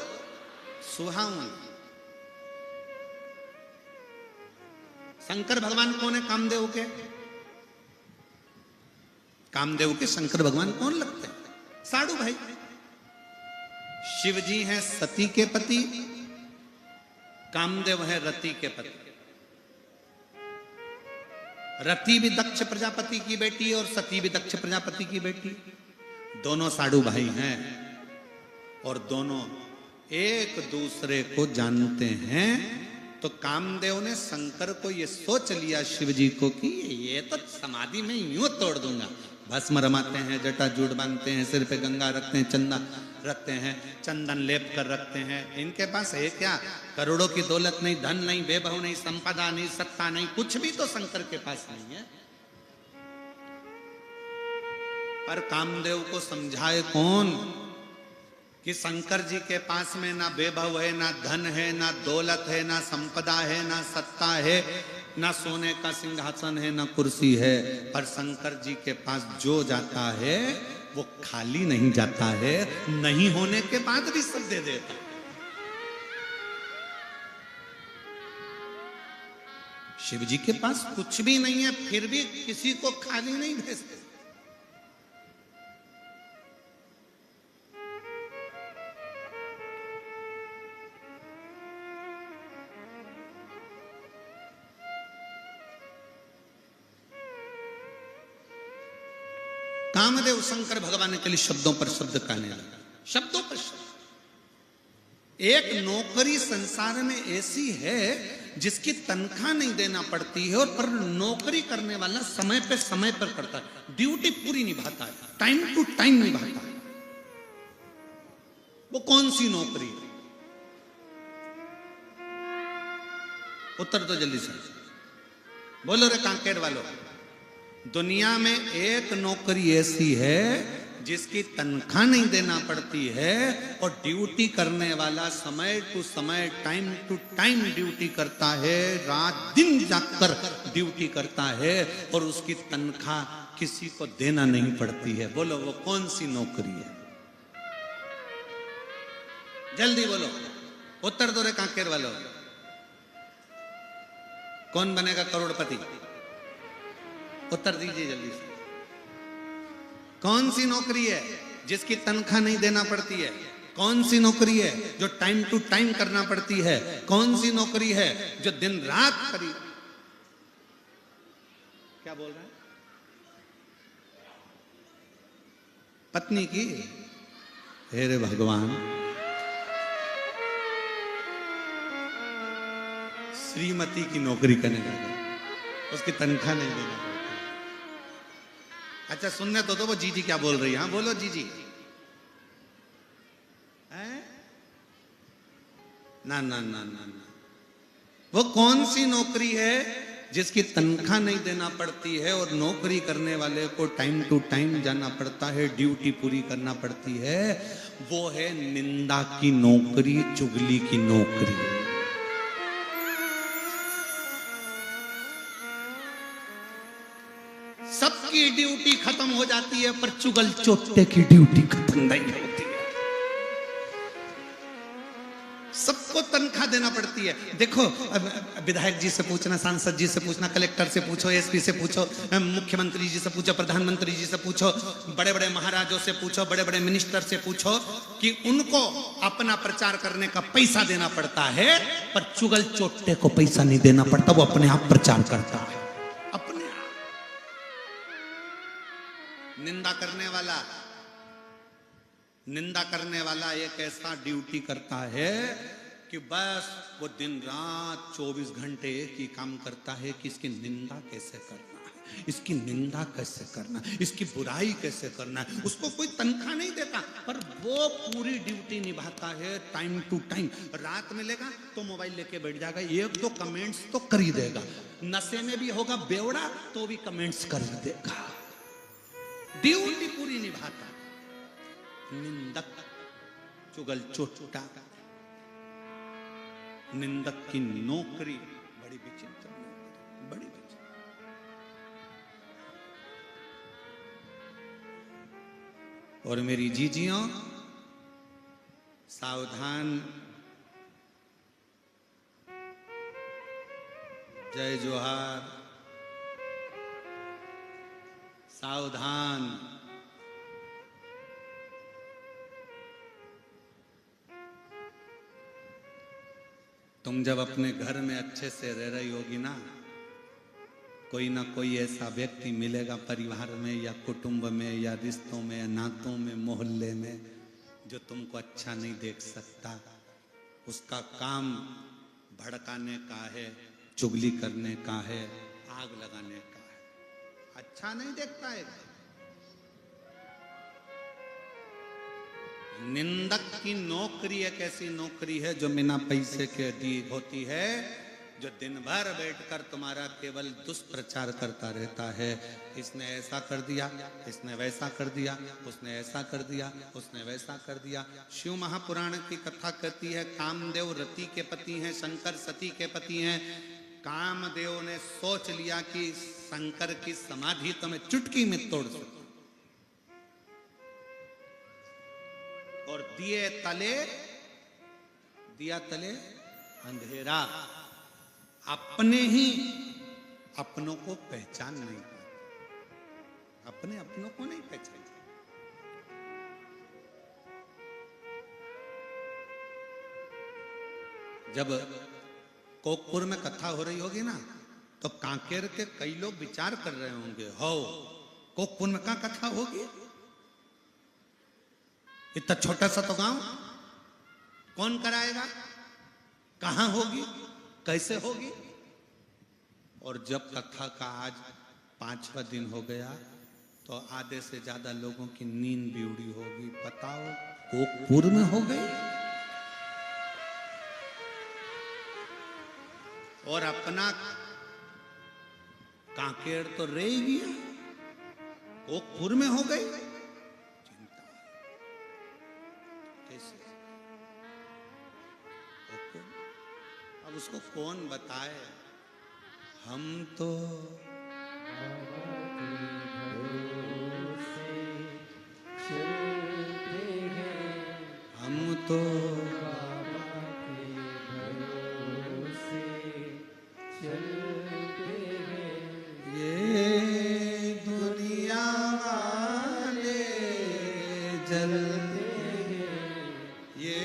सुहावन। शंकर भगवान कौन है कामदेव के? कामदेव के शंकर भगवान कौन लगते हैं? साधु भाई। शिव जी हैं सती के पति, कामदेव है रति के पति। रति भी दक्ष प्रजापति की बेटी और सती भी दक्ष प्रजापति की बेटी, दोनों साधु भाई हैं और दोनों एक दूसरे को जानते हैं। तो कामदेव ने शंकर को ये सोच लिया, शिव जी को, कि ये तो समाधि में यूं तोड़ दूंगा। भस्म रमाते हैं, जटा जूट बांधते हैं, सिर पे गंगा रखते हैं, चंदा रखते हैं, चंदन लेप कर रखते हैं। इनके पास है क्या? करोड़ों की दौलत नहीं, धन नहीं, वैभव नहीं, संपदा नहीं, सत्ता नहीं, कुछ भी तो शंकर के पास नहीं है। पर कामदेव को समझाए कौन कि शंकर जी के पास में ना वैभव है, ना धन है, ना दौलत है, ना संपदा है, ना सत्ता है, ना सोने का सिंहासन है, ना कुर्सी है। पर शंकर जी के पास जो जाता है वो खाली नहीं जाता है, नहीं होने के बाद भी सब दे देता है। शिव जी के पास कुछ भी नहीं है, फिर भी किसी को खाली नहीं भेजते। कामदेव शंकर भगवान के लिए शब्दों पर शब्द कहने लगा, शब्दों पर शब्द। एक नौकरी संसार में ऐसी है जिसकी तनख्वाह नहीं देना पड़ती है, और पर नौकरी करने वाला समय पर करता है, ड्यूटी पूरी निभाता है, टाइम टू टाइम निभाता है। वो कौन सी नौकरी है? उत्तर दो जल्दी से, बोलो रे कांकेर वालों। दुनिया में एक नौकरी ऐसी है जिसकी तनख्वाह नहीं देना पड़ती है, और ड्यूटी करने वाला समय टू समय, टाइम टू टाइम ड्यूटी करता है, रात दिन जाकर ड्यूटी करता है, और उसकी तनख्वाह किसी को देना नहीं पड़ती है। बोलो वो कौन सी नौकरी है? जल्दी बोलो, उत्तर दो रे कांकेर वालों। कौन बनेगा करोड़पति? उत्तर दीजिए जल्दी से। कौन सी नौकरी है जिसकी तनख्वाह नहीं देना पड़ती है? कौन सी नौकरी है जो टाइम टू टाइम करना पड़ती है? कौन सी नौकरी है जो दिन रात करी? क्या बोल रहे हैं? पत्नी की? हे रे भगवान, श्रीमती की नौकरी करने लगा, उसकी तनख्वाह नहीं देना पड़ती। अच्छा सुनने तो दो वो जीजी क्या बोल रही है। हाँ बोलो जीजी। ना ना ना ना ना, वो कौन सी नौकरी है जिसकी तनख्वाह नहीं देना पड़ती है और नौकरी करने वाले को टाइम टू टाइम जाना पड़ता है, ड्यूटी पूरी करना पड़ती है? वो है निंदा की नौकरी, चुगली की नौकरी। सबकी ड्यूटी खत्म हो जाती है पर चुगल चोटे की ड्यूटी खत्म नहीं होती है। सबको तनख्वाह देना पड़ती है। देखो, विधायक जी से पूछना, सांसद जी से पूछना, कलेक्टर से पूछो, एसपी से पूछो, मुख्यमंत्री जी से पूछो, प्रधानमंत्री जी से पूछो, बड़े बड़े महाराजों से पूछो, बड़े बड़े मिनिस्टर से पूछो कि उनको अपना प्रचार करने का पैसा देना पड़ता है, पर चुगल चोटे को पैसा नहीं देना पड़ता, वो अपने आप प्रचार करता है, अपने आप। निंदा करने वाला एक ऐसा ड्यूटी करता है कि बस वो दिन रात 24 घंटे एक ही काम करता है कि इसकी निंदा कैसे करना है, इसकी निंदा कैसे करना है, इसकी बुराई कैसे करना है। उसको कोई तनख्वाह नहीं देता, पर वो पूरी ड्यूटी निभाता है टाइम टू टाइम। रात मिलेगा तो मोबाइल लेके बैठ जाएगा, एक दो कमेंट्स तो कर ही देगा, नशे में भी होगा बेवड़ा तो भी कमेंट्स कर ही देगा, ड्यूटी पूरी निभाता। निंदक, चुगल चोटा, निंदक की नौकरी बड़ी विचित्र, बड़ी विचित्र। और मेरी जीजियों, सावधान, जय जोहार, सावधान। तुम जब अपने घर में अच्छे से रह रही होगी ना कोई ऐसा व्यक्ति मिलेगा परिवार में या कुटुंब में या रिश्तों में या नातों में, मोहल्ले में, जो तुमको अच्छा नहीं देख सकता। उसका काम भड़काने का है, चुगली करने का है, आग लगाने का है, अच्छा नहीं देखता है। निंदक की नौकरी एक ऐसी नौकरी है जो बिना पैसे के दी होती है, जो दिन भर बैठकर तुम्हारा केवल दुष्प्रचार करता रहता है। इसने ऐसा कर दिया, इसने वैसा कर दिया, उसने ऐसा कर दिया, उसने वैसा कर दिया। शिव महापुराण की कथा कहती है, कामदेव रति के पति हैं, शंकर सती के पति हैं। कामदेव ने सोच लिया कि शंकर की समाधि तो मैं चुटकी में तोड़ सकता, और दिया तले अंधेरा। अपने ही अपनों को पहचान नहीं पाते, अपने अपनों को नहीं पहचान। जब कोकपुर में कथा हो रही होगी ना, तो कांकेर के कई लोग विचार कर रहे होंगे, हो कोकपुर में कहां कथा होगी, इतना छोटा सा तो गांव, कौन कराएगा, कहां होगी, कैसे होगी। और जब कथा का आज 5वां दिन हो गया तो आधे से ज्यादा लोगों की नींद भी उड़ी होगी। बताओ, कोकपुर में हो गई, और अपना कांकेर तो रह ही गया, कोकपुर में हो गई। चिंता कैसे, अब उसको कौन बताए। हम तो ये दुनिया वाले जलते हैं, ये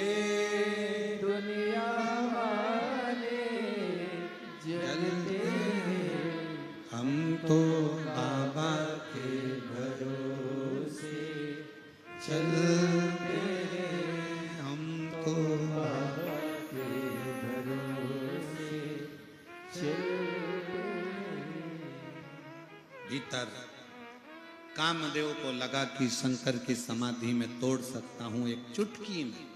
दुनिया वाले जलते हैं, हम तो बाबा के भरोसे चलते हैं, हम तो बाबा के भरोसे चलते हैं। भीतर कामदेव को लगा कि शंकर की समाधि में तोड़ सकता हूं एक चुटकी में,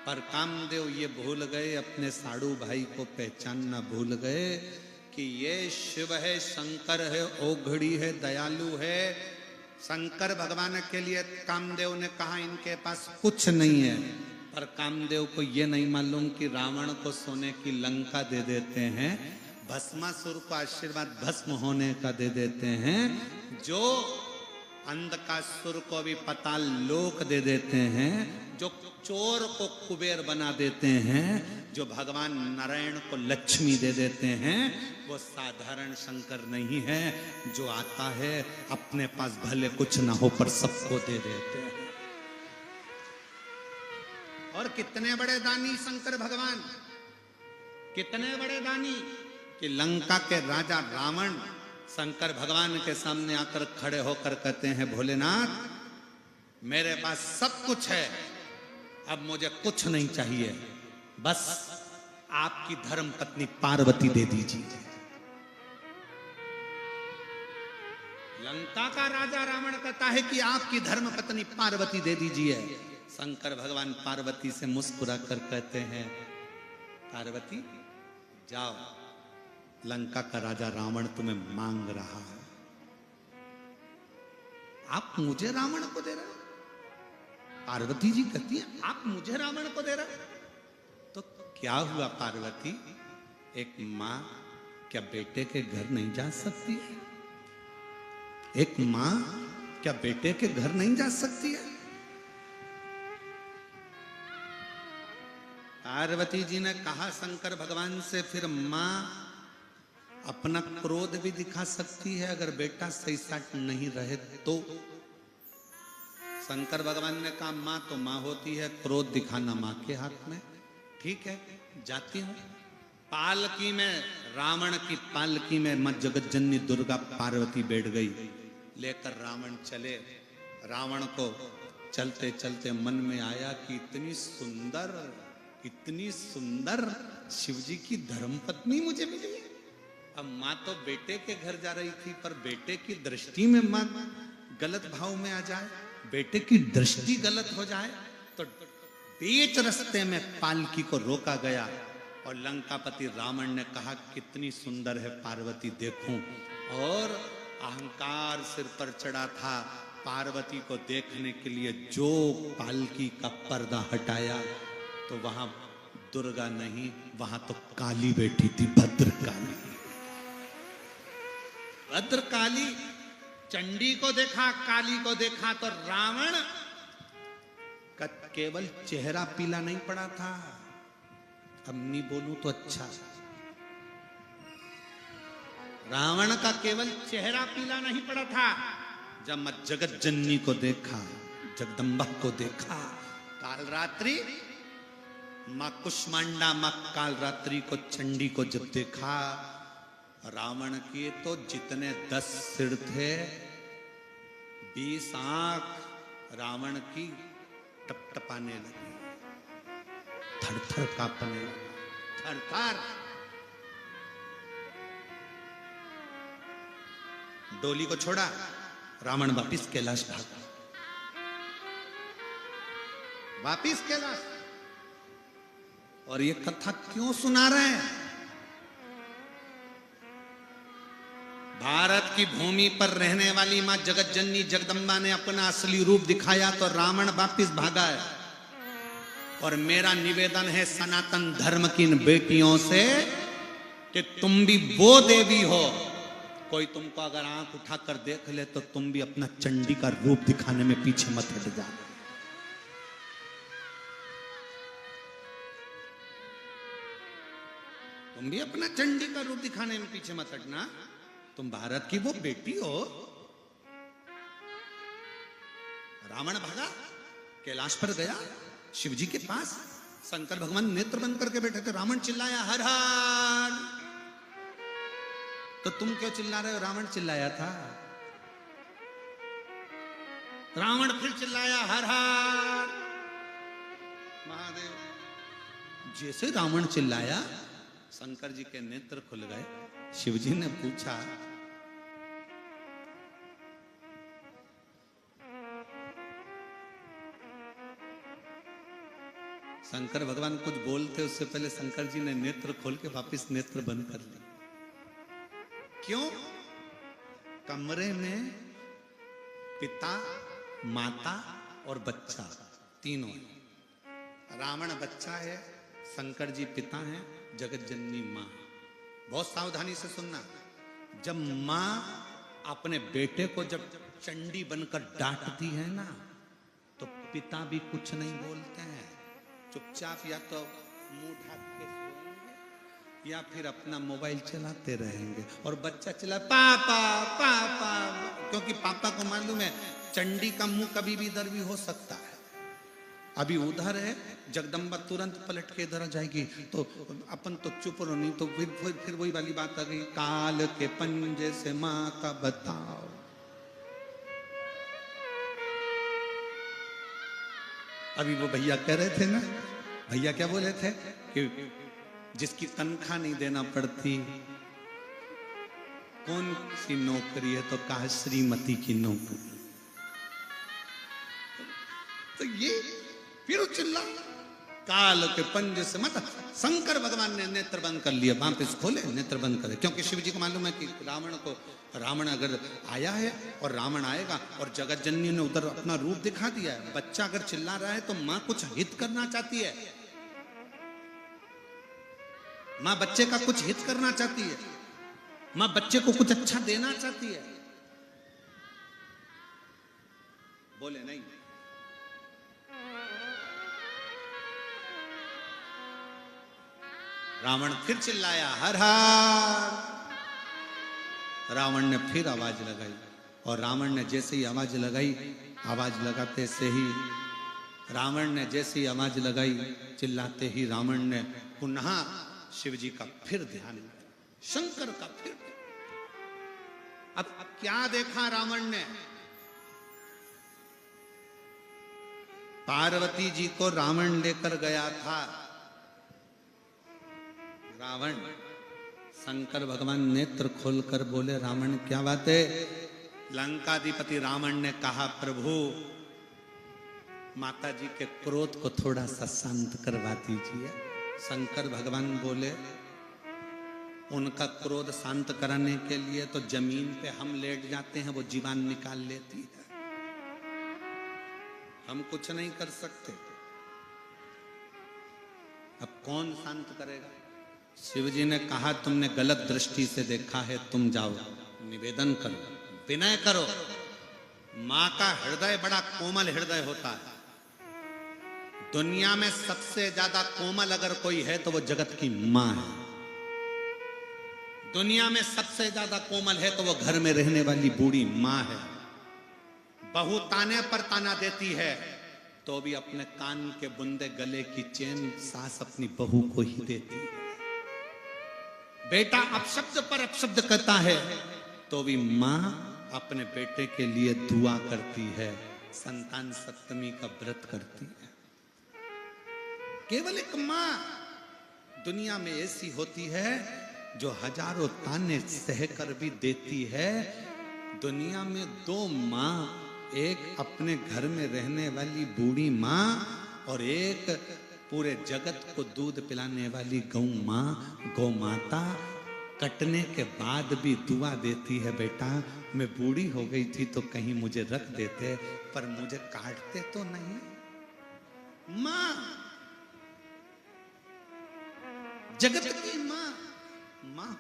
पर कामदेव ये भूल गए, अपने साड़ू भाई को पहचानना भूल गए कि ये शिव है, शंकर है, ओघड़ी है, दयालु है। शंकर भगवान के लिए कामदेव ने कहा इनके पास कुछ नहीं है, पर कामदेव को ये नहीं मालूम कि रावण को सोने की लंका दे देते हैं, भस्मासुर को आशीर्वाद भस्म होने का दे देते हैं, जो अंधकासुर को भी पाताल लोक दे देते हैं, जो चोर को कुबेर बना देते हैं, जो भगवान नारायण को लक्ष्मी दे देते हैं, वो साधारण शंकर नहीं है, जो आता है अपने पास भले कुछ ना हो पर सबको दे देते हैं। और कितने बड़े दानी शंकर भगवान, कितने बड़े दानी कि लंका के राजा रावण शंकर भगवान के सामने आकर खड़े होकर कहते हैं, भोलेनाथ मेरे पास सब कुछ है, अब मुझे कुछ नहीं चाहिए, बस आपकी धर्म पत्नी पार्वती दे दीजिए। लंका का राजा रावण कहता है कि आपकी धर्म पत्नी पार्वती दे दीजिए। शंकर भगवान पार्वती से मुस्कुरा कर कहते हैं, पार्वती जाओ, लंका का राजा रावण तुम्हें मांग रहा है, आप मुझे रावण को दे रहे हो? पार्वती जी कहती हैं, आप मुझे रावण को दे रहे हो? तो क्या हुआ पार्वती, एक मां क्या बेटे के घर नहीं जा सकती है? एक मां क्या बेटे के घर नहीं जा सकती है? पार्वती जी ने कहा शंकर भगवान से, फिर मां अपना क्रोध भी दिखा सकती है अगर बेटा सही साट नहीं रहे तो? शंकर भगवान ने कहा मां तो मां होती है, क्रोध दिखाना मां के हाथ में। ठीक है, जाती हूं। पालकी में, रावण की पालकी में मां जगत जननी दुर्गा पार्वती बैठ गई, लेकर रावण चले। रावण को चलते चलते मन में आया कि इतनी सुंदर शिवजी की धर्मपत्नी मुझे मिली है। अब मां तो बेटे के घर जा रही थी, पर बेटे की दृष्टि में मां गलत भाव में आ जाए, बेटे की दृष्टि गलत हो जाए, तो बीच रास्ते में पालकी को रोका गया और लंकापति रावण ने कहा कितनी सुंदर है पार्वती देखूं, और अहंकार सिर पर चढ़ा था। पार्वती को देखने के लिए जो पालकी का पर्दा हटाया तो वहां दुर्गा नहीं, वहां तो काली बैठी थी, भद्रकाली। भद्रकाली, चंडी को देखा, काली को देखा तो रावण का केवल चेहरा पीला नहीं पड़ा था। अब नहीं बोलूं तो अच्छा, रावण का केवल चेहरा पीला नहीं पड़ा था। जब मैं जगत जननी को देखा, जगदम्बा को देखा, काल रात्रि मां कुष्मांडा, मां काल रात्रि को, चंडी को जब देखा, रावण के तो जितने 10 सिर थे, 20 आंख रावण की टपटपाने लगी, थर-थर कांपने लगा, थर-थर। डोली को छोड़ा, रावण वापिस कैलाश भागा, वापिस कैलाश। और ये कथा क्यों सुना रहे हैं? भारत की भूमि पर रहने वाली मां जगत जननी जगदम्बा ने अपना असली रूप दिखाया तो रावण वापिस भागा है। और मेरा निवेदन है सनातन धर्म की इन बेटियों से कि तुम भी वो देवी हो, कोई तुमको अगर आंख उठाकर देख ले तो तुम भी अपना चंडी का रूप दिखाने में पीछे मत हट जा। तुम भी अपना चंडी का रूप दिखाने में पीछे मत हटना। तुम भारत की वो बेटी हो। रावण भागा, कैलाश पर गया, शिवजी के पास। शंकर भगवान नेत्र बंद करके बैठे थे। रावण चिल्लाया हर हर। तो तुम क्यों चिल्ला रहे हो? रावण चिल्लाया था। रावण फिर चिल्लाया हर हर महादेव। जैसे रावण चिल्लाया, शंकर जी के नेत्र खुल गए। शिवजी ने पूछा, शंकर भगवान कुछ बोलते उससे पहले शंकर जी ने नेत्र खोल के वापस नेत्र बंद कर लिए। क्यों? कमरे में पिता, माता और बच्चा तीनों हैं। रावण बच्चा है, शंकर जी पिता हैं, जगत जननी मां। बहुत सावधानी से सुनना। जब मां अपने बेटे को जब चंडी बनकर डांटती है ना, तो पिता भी कुछ नहीं बोलते हैं, चुपचाप या तो मुंह ढक के सोएंगे या फिर अपना मोबाइल चलाते रहेंगे। और बच्चा चिल्ला पापा पापा, क्योंकि पापा को मालूम है चंडी का मुंह कभी भी इधर भी हो सकता है। अभी उधर है, जगदम्बा तुरंत पलट के इधर आ जाएगी, तो अपन तो चुप रहो, नहीं तो फिर वही वाली बात आ गई, काल के पंजे से माँ का बताओ। अभी वो भैया कह रहे थे ना, भैया क्या बोले थे कि जिसकी तनख्वाह नहीं देना पड़ती, कौन सी नौकरी है, तो कहा श्रीमती की नौकरी। तो ये फिर चिल्ला काल के पंजे से, मतलब शंकर भगवान ने नेत्र बंद कर लिया, वापस खोले नेत्र बंद करे, क्योंकि शिव जी को मालूम है कि रावण अगर आया है और रावण आएगा, और जगत जननी ने उधर अपना रूप दिखा दिया है। बच्चा अगर चिल्ला रहा है तो मां कुछ हित करना चाहती है, मां बच्चे का कुछ हित करना चाहती है, मां बच्चे को कुछ अच्छा देना चाहती है। बोले नहीं। रावण फिर चिल्लाया हर हर। रावण ने फिर आवाज लगाई, और रावण ने जैसे ही आवाज लगाई, आवाज लगाते से ही रावण ने जैसे ही आवाज लगाई, चिल्लाते ही रावण ने पुनः शिव जी का फिर ध्यान, शंकर का फिर। अब क्या देखा रावण ने? पार्वती जी को रावण लेकर गया था। रावण, शंकर भगवान नेत्र खोलकर बोले रावण क्या बात है? लंकाधिपति रावण ने कहा प्रभु माता जी के क्रोध को थोड़ा सा शांत करवा दीजिए। शंकर भगवान बोले उनका क्रोध शांत कराने के लिए तो जमीन पे हम लेट जाते हैं, वो जीवान निकाल लेती है, हम कुछ नहीं कर सकते। अब कौन शांत करेगा? शिव जी ने कहा तुमने गलत दृष्टि से देखा है, तुम जाओ निवेदन करो, विनय करो। मां का हृदय बड़ा कोमल हृदय होता है। दुनिया में सबसे ज्यादा कोमल अगर कोई है तो वो जगत की मां है। दुनिया में सबसे ज्यादा कोमल है तो वो घर में रहने वाली बूढ़ी मां है। बहू ताने पर ताना देती है तो भी अपने कान के बुंदे गले की चेन सास अपनी बहू को ही देती है। बेटा अपशब्द पर अपशब्द कहता है तो भी मां अपने बेटे के लिए दुआ करती है, संतान सप्तमी का व्रत करती है। केवल एक मां दुनिया में ऐसी होती है जो हजारों ताने सहकर भी देती है। दुनिया में दो मां, एक अपने घर में रहने वाली बूढ़ी मां और एक पूरे जगत को दूध पिलाने वाली गौ मां, गौ माता कटने के बाद भी दुआ देती है, बेटा मैं बूढ़ी हो गई थी तो कहीं मुझे रख देते, पर मुझे काटते तो नहीं। मां, जगत की मां, मां।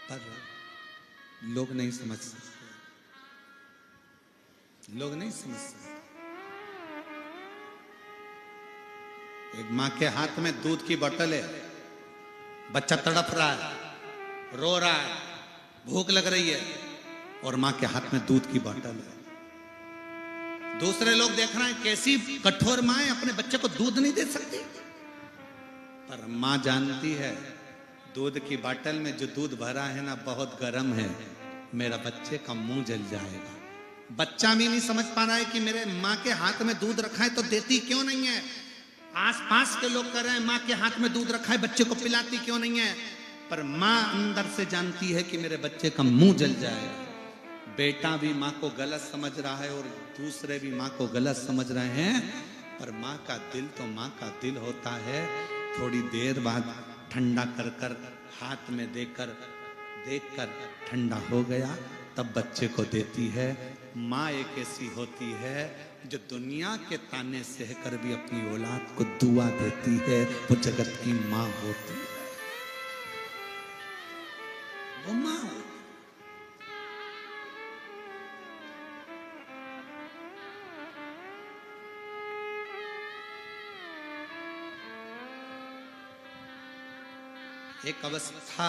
पर लोग नहीं समझ सकते, लोग नहीं समझ सकते। एक मां के हाथ में दूध की बोतल है, बच्चा तड़प रहा है, रो रहा है, भूख लग रही है, और मां के हाथ में दूध की बोतल है। दूसरे लोग देख रहे हैं कैसी कठोर मां है, अपने बच्चे को दूध नहीं दे सकती, पर मां जानती है दूध की बोतल में जो दूध भरा है ना बहुत गर्म है, मेरा बच्चे का मुंह जल जाएगा। बच्चा भी नहीं समझ पा रहा है कि मेरे मां के हाथ में दूध रखा है तो देती क्यों नहीं है। आसपास के लोग कह रहे हैं माँ के हाथ में दूध रखा है, बच्चे को पिलाती क्यों नहीं है? पर माँ अंदर से जानती है कि मेरे बच्चे का मुंह जल जाएगा। बेटा भी माँ को गलत समझ रहा है और दूसरे भी माँ को गलत समझ रहे हैं, पर माँ का दिल तो माँ का दिल होता है। थोड़ी देर बाद ठंडा कर कर हाथ में देकर देखकर ठंडा हो गया, तब बच्चे को देती है। माँ एक ऐसी होती है जो दुनिया के ताने सहकर भी अपनी औलाद को दुआ देती है। वो जगत की माँ होती है, वो माँ होती है। एक अवस्था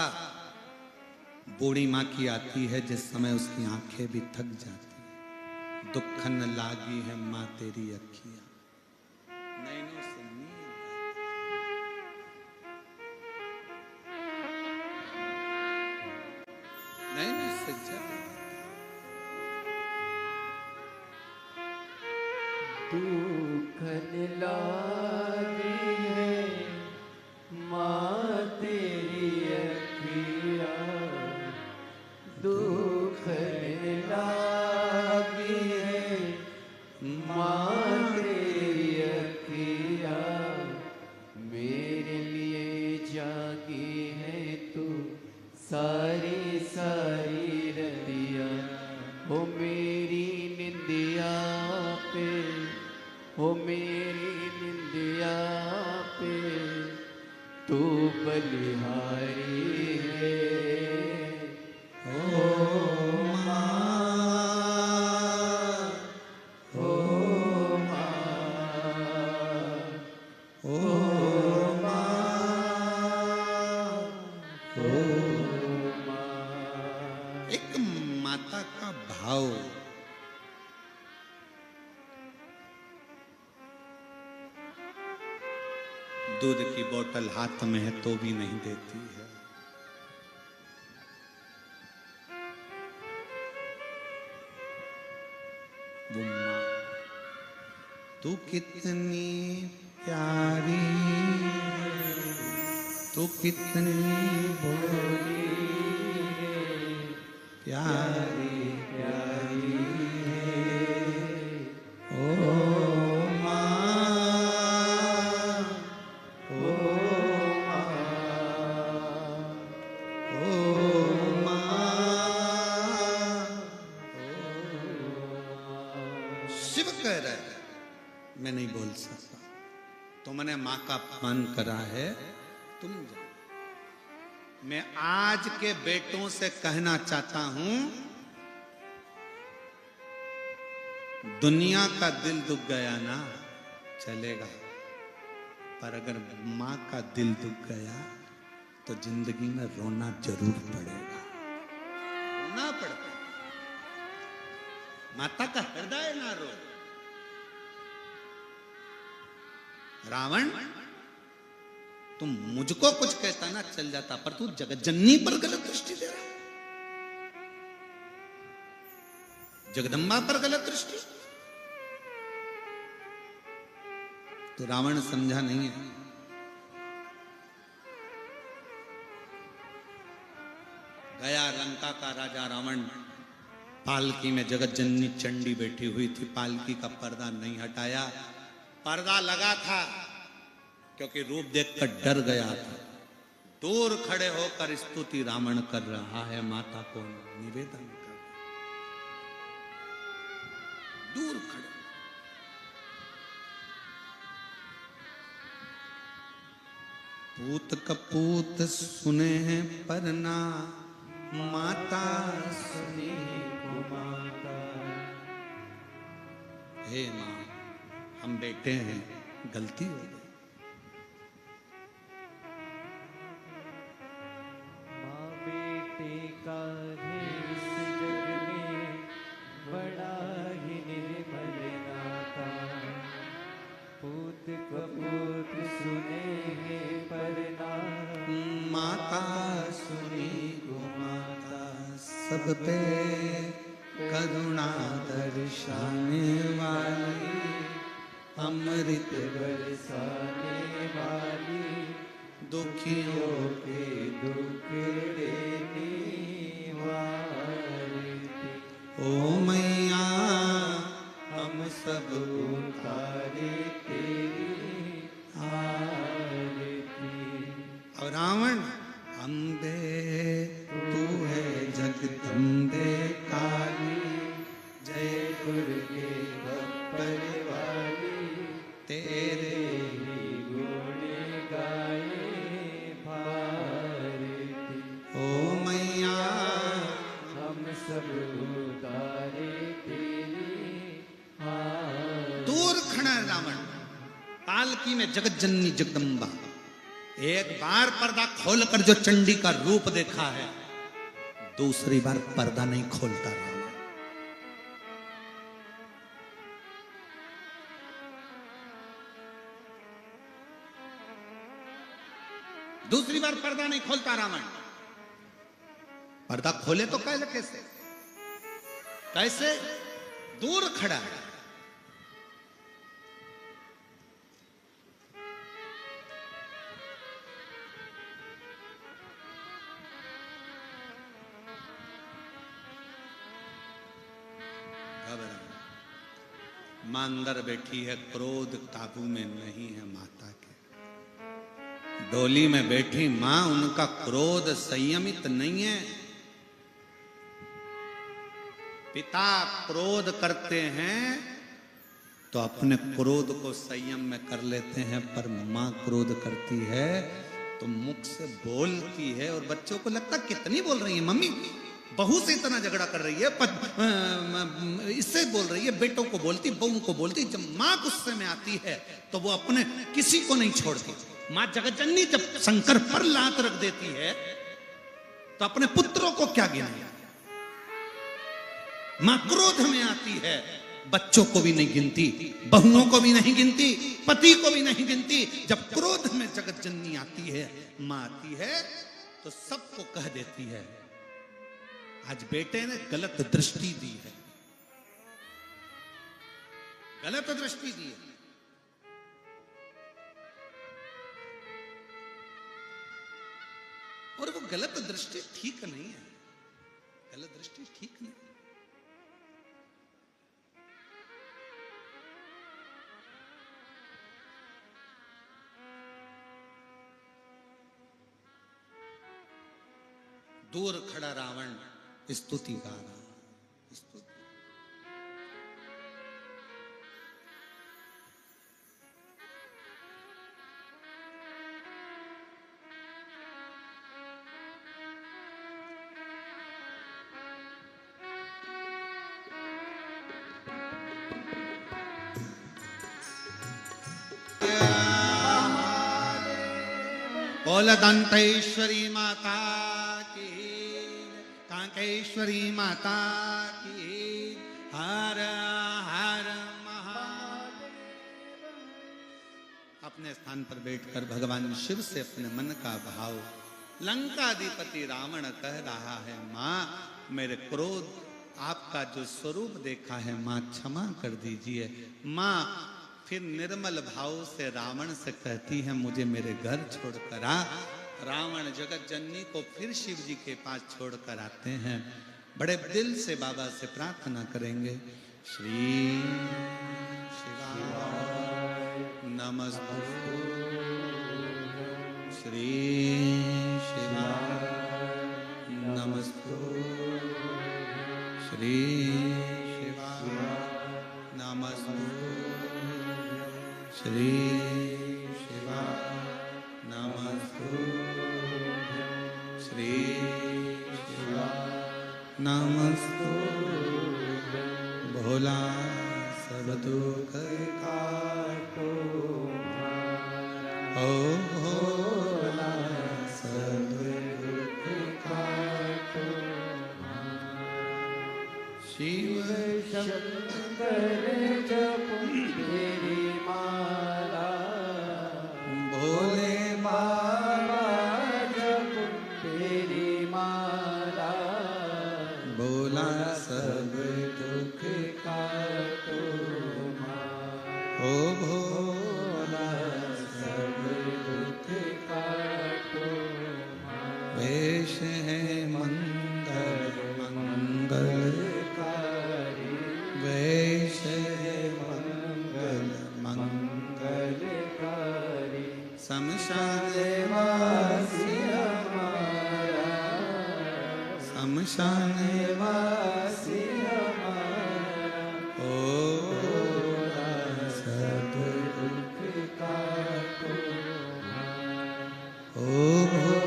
बूढ़ी माँ की आती है जिस समय उसकी आंखें भी थक जाती है। दुख न लागी है माँ तेरी अखियां, नैनों से नींद नैनों से जल दुख न लागी है माँ तेरी अखियां, दुख न लागी है माँ तेरी अखियां, मेरे लिए जागी है तू सारी सारी रतिया। हो मेरी निंदिया पे, हो मेरी निंदिया पे तू बलिहारी है। ओ माँ, ओ माँ, ओ माँ, ओ माँ। एक माता का भाव, दूध की बोतल हाथ में है तो भी नहीं देती है। वो माँ, तू कितनी प्यारी है, तू कितनी भोली है, प्यारी प्यारी है। ओ माँ, ओ माँ, शिव कह रहा है मैं नहीं बोल सकता, तुमने माँ का अपमान करा है, तुम जाओ। मैं आज के बेटों से कहना चाहता हूं, दुनिया का दिल दुख गया ना चलेगा, पर अगर माँ का दिल दुख गया तो जिंदगी में रोना जरूर पड़ेगा, रोना पड़ता। माता का हृदय ना रो। रावण, तुम मुझको कुछ कहता ना चल जाता, पर तू जगत जननी पर गलत दृष्टि दे रहा, जगदम्बा पर गलत दृष्टि। तो रावण समझा नहीं है। गया लंका का राजा रावण, पालकी में जगत जननी चंडी बैठी हुई थी, पालकी का पर्दा नहीं हटाया। पर्दा लगा था क्योंकि रूप देखकर डर गया था। दूर खड़े होकर स्तुति रावण कर रहा है, माता को निवेदन कर, दूर खड़े। पूत कपूत सुने हैं पर ना माता सुनी को माता। हे माँ, हम बेटे हैं, गलती हो गई। माँ बेटे का है इस जग में बड़ा ही निर्मल नाता, पूत कपूत सुने हैं पर ना माता सुनी को माता, सब पे करुणा दर्शाने वाली, अमृत बरसाने वाली, दुखियों के दुख देने वाली। ओ मैया हम सब उतारे तेरी आरती। और रावण अम्बे तू है जगदम्बे काली, जय दुर्गे गब्बर वाली, तेरे ही गुण गाए भारती। ओ मैया हम सब उतारे तेरी आरती। दूर खड़ा है रावण, पालकी में जगत जननी जगदम्बा। एक बार पर्दा खोलकर जो चंडी का रूप देखा है, दूसरी बार पर्दा नहीं खोलता रावण। दूसरी बार पर्दा नहीं खोलता रावण। पर्दा खोले तो कैसे कैसे दूर खड़ा है। मां अंदर बैठी है, क्रोध काबू में नहीं है माता के। डोली में बैठी मां, उनका क्रोध संयमित नहीं है। पिता क्रोध करते हैं तो अपने क्रोध को संयम में कर लेते हैं, पर मां क्रोध करती है तो मुख से बोलती है। और बच्चों को लगता कितनी बोल रही है मम्मी, बहू से इतना झगड़ा कर रही है, इससे बोल रही है, बेटों को बोलती, बहू को बोलती। जब मां गुस्से में आती है तो वो अपने किसी को नहीं छोड़ती। मां जगतजननी जब शंकर पर लात रख देती है तो अपने पुत्रों को क्या गिने। मां क्रोध में आती है, बच्चों को भी नहीं गिनती, बहुओं को भी नहीं गिनती, पति को भी नहीं गिनती। जब क्रोध में जगतजननी आती है, मां आती है तो सबको कह देती है। आज बेटे ने गलत दृष्टि दी है, गलत दृष्टि दी है। और वो गलत दृष्टि ठीक नहीं है, गलत दृष्टि ठीक नहीं। दूर खड़ा रावण स्तुति गा रहा, स्तुति। बोल दंतेश्वरी माता की, कांकेश्वरी माता की, हर हर महादेव। अपने स्थान पर बैठकर भगवान शिव से अपने मन का भाव, लंकाधिपति रावण कह रहा है, मां मेरे क्रोध आपका जो स्वरूप देखा है मां क्षमा कर दीजिए। मां फिर निर्मल भाव से रावण से कहती है, मुझे मेरे घर छोड़कर आ। रावण जगत जननी को फिर शिव जी के पास छोड़कर आते हैं। बड़े दिल से बाबा से प्रार्थना करेंगे, श्री शिवाय नमस्तु, श्री शिवाय नमस्तु, श्री शिवाय नमस्तु, श्री शिवाय नमस्तु, श्री शिवाय नमस्तु। भोला सब दुख काटो, ओ भोला सब दुख काटो। शिव शंकर जप तेरी माला, भोले बाबा जप तेरी माला, भोला सब दुख काटो मां। ओ वासी हमारा, शमशान वासी हमारा, होगा सब दुख का होगा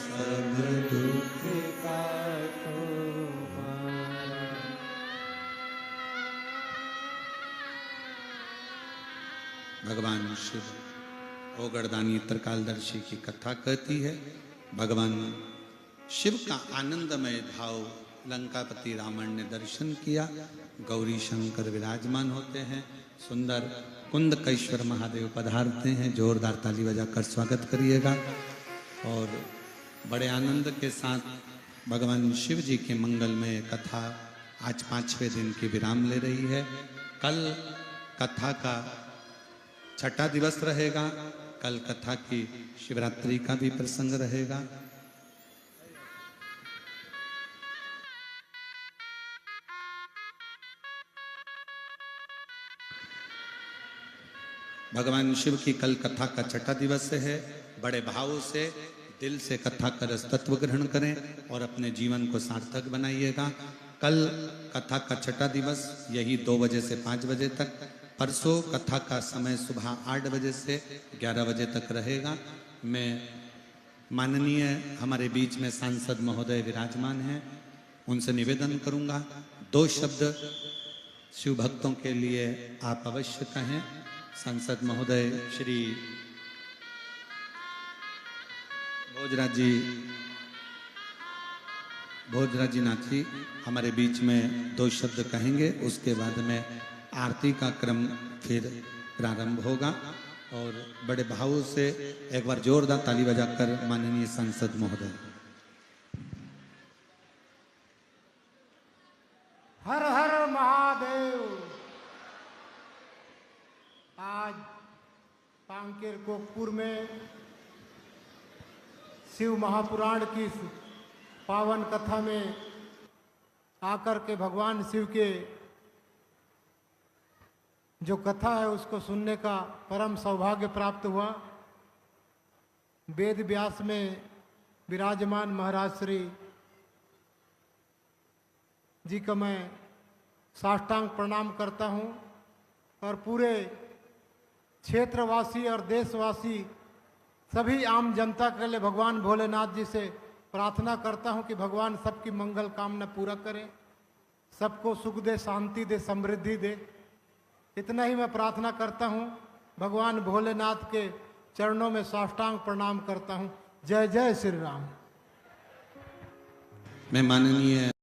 सब दुख। का तुम्हारा। भगवान शिव ओगरदानी त्रिकालदर्शी की कथा कहती है। भगवान शिव का आनंदमय भाव लंकापति रावण ने दर्शन किया। गौरी शंकर विराजमान होते हैं। सुंदर कुंदकेश्वर महादेव पधारते हैं। जोरदार ताली बजाकर स्वागत करिएगा। और बड़े आनंद के साथ भगवान शिव जी की मंगलमय कथा आज 5वें दिन की विराम ले रही है। कल कथा का छठा दिवस रहेगा। कल कथा की शिवरात्रि का भी प्रसंग रहेगा। भगवान शिव की कल कथा का छठा दिवस है। बड़े भाव से दिल से कथा का रस तत्व ग्रहण करें और अपने जीवन को सार्थक बनाइएगा। कल कथा का छठा दिवस यही 2 बजे से 5 बजे तक। परसों कथा का समय सुबह 8 बजे से 11 बजे तक रहेगा। मैं माननीय हमारे बीच में सांसद महोदय विराजमान हैं, उनसे निवेदन करूंगा 2 शब्द शिव भक्तों के लिए आप अवश्य कहें। सांसद महोदय श्री भोजराज जी नाथ जी हमारे बीच में 2 शब्द कहेंगे। उसके बाद में आरती का क्रम फिर प्रारंभ होगा। और बड़े भाव से एक बार जोरदार ताली बजाकर माननीय सांसद महोदय। हर हर महादेव। आज कांकेर कोकपुर में शिव महापुराण की इस पावन कथा में आकर के भगवान शिव के जो कथा है उसको सुनने का परम सौभाग्य प्राप्त हुआ। वेद व्यास में विराजमान महाराज श्री जी का मैं साष्टांग प्रणाम करता हूँ और पूरे क्षेत्रवासी और देशवासी सभी आम जनता के लिए भगवान भोलेनाथ जी से प्रार्थना करता हूँ कि भगवान सबकी मंगल कामना पूरा करे, सबको सुख दे, शांति दे, समृद्धि दे। इतना ही मैं प्रार्थना करता हूँ। भगवान भोलेनाथ के चरणों में साष्टांग प्रणाम करता हूँ। जय जय श्री राम। मैं माननीय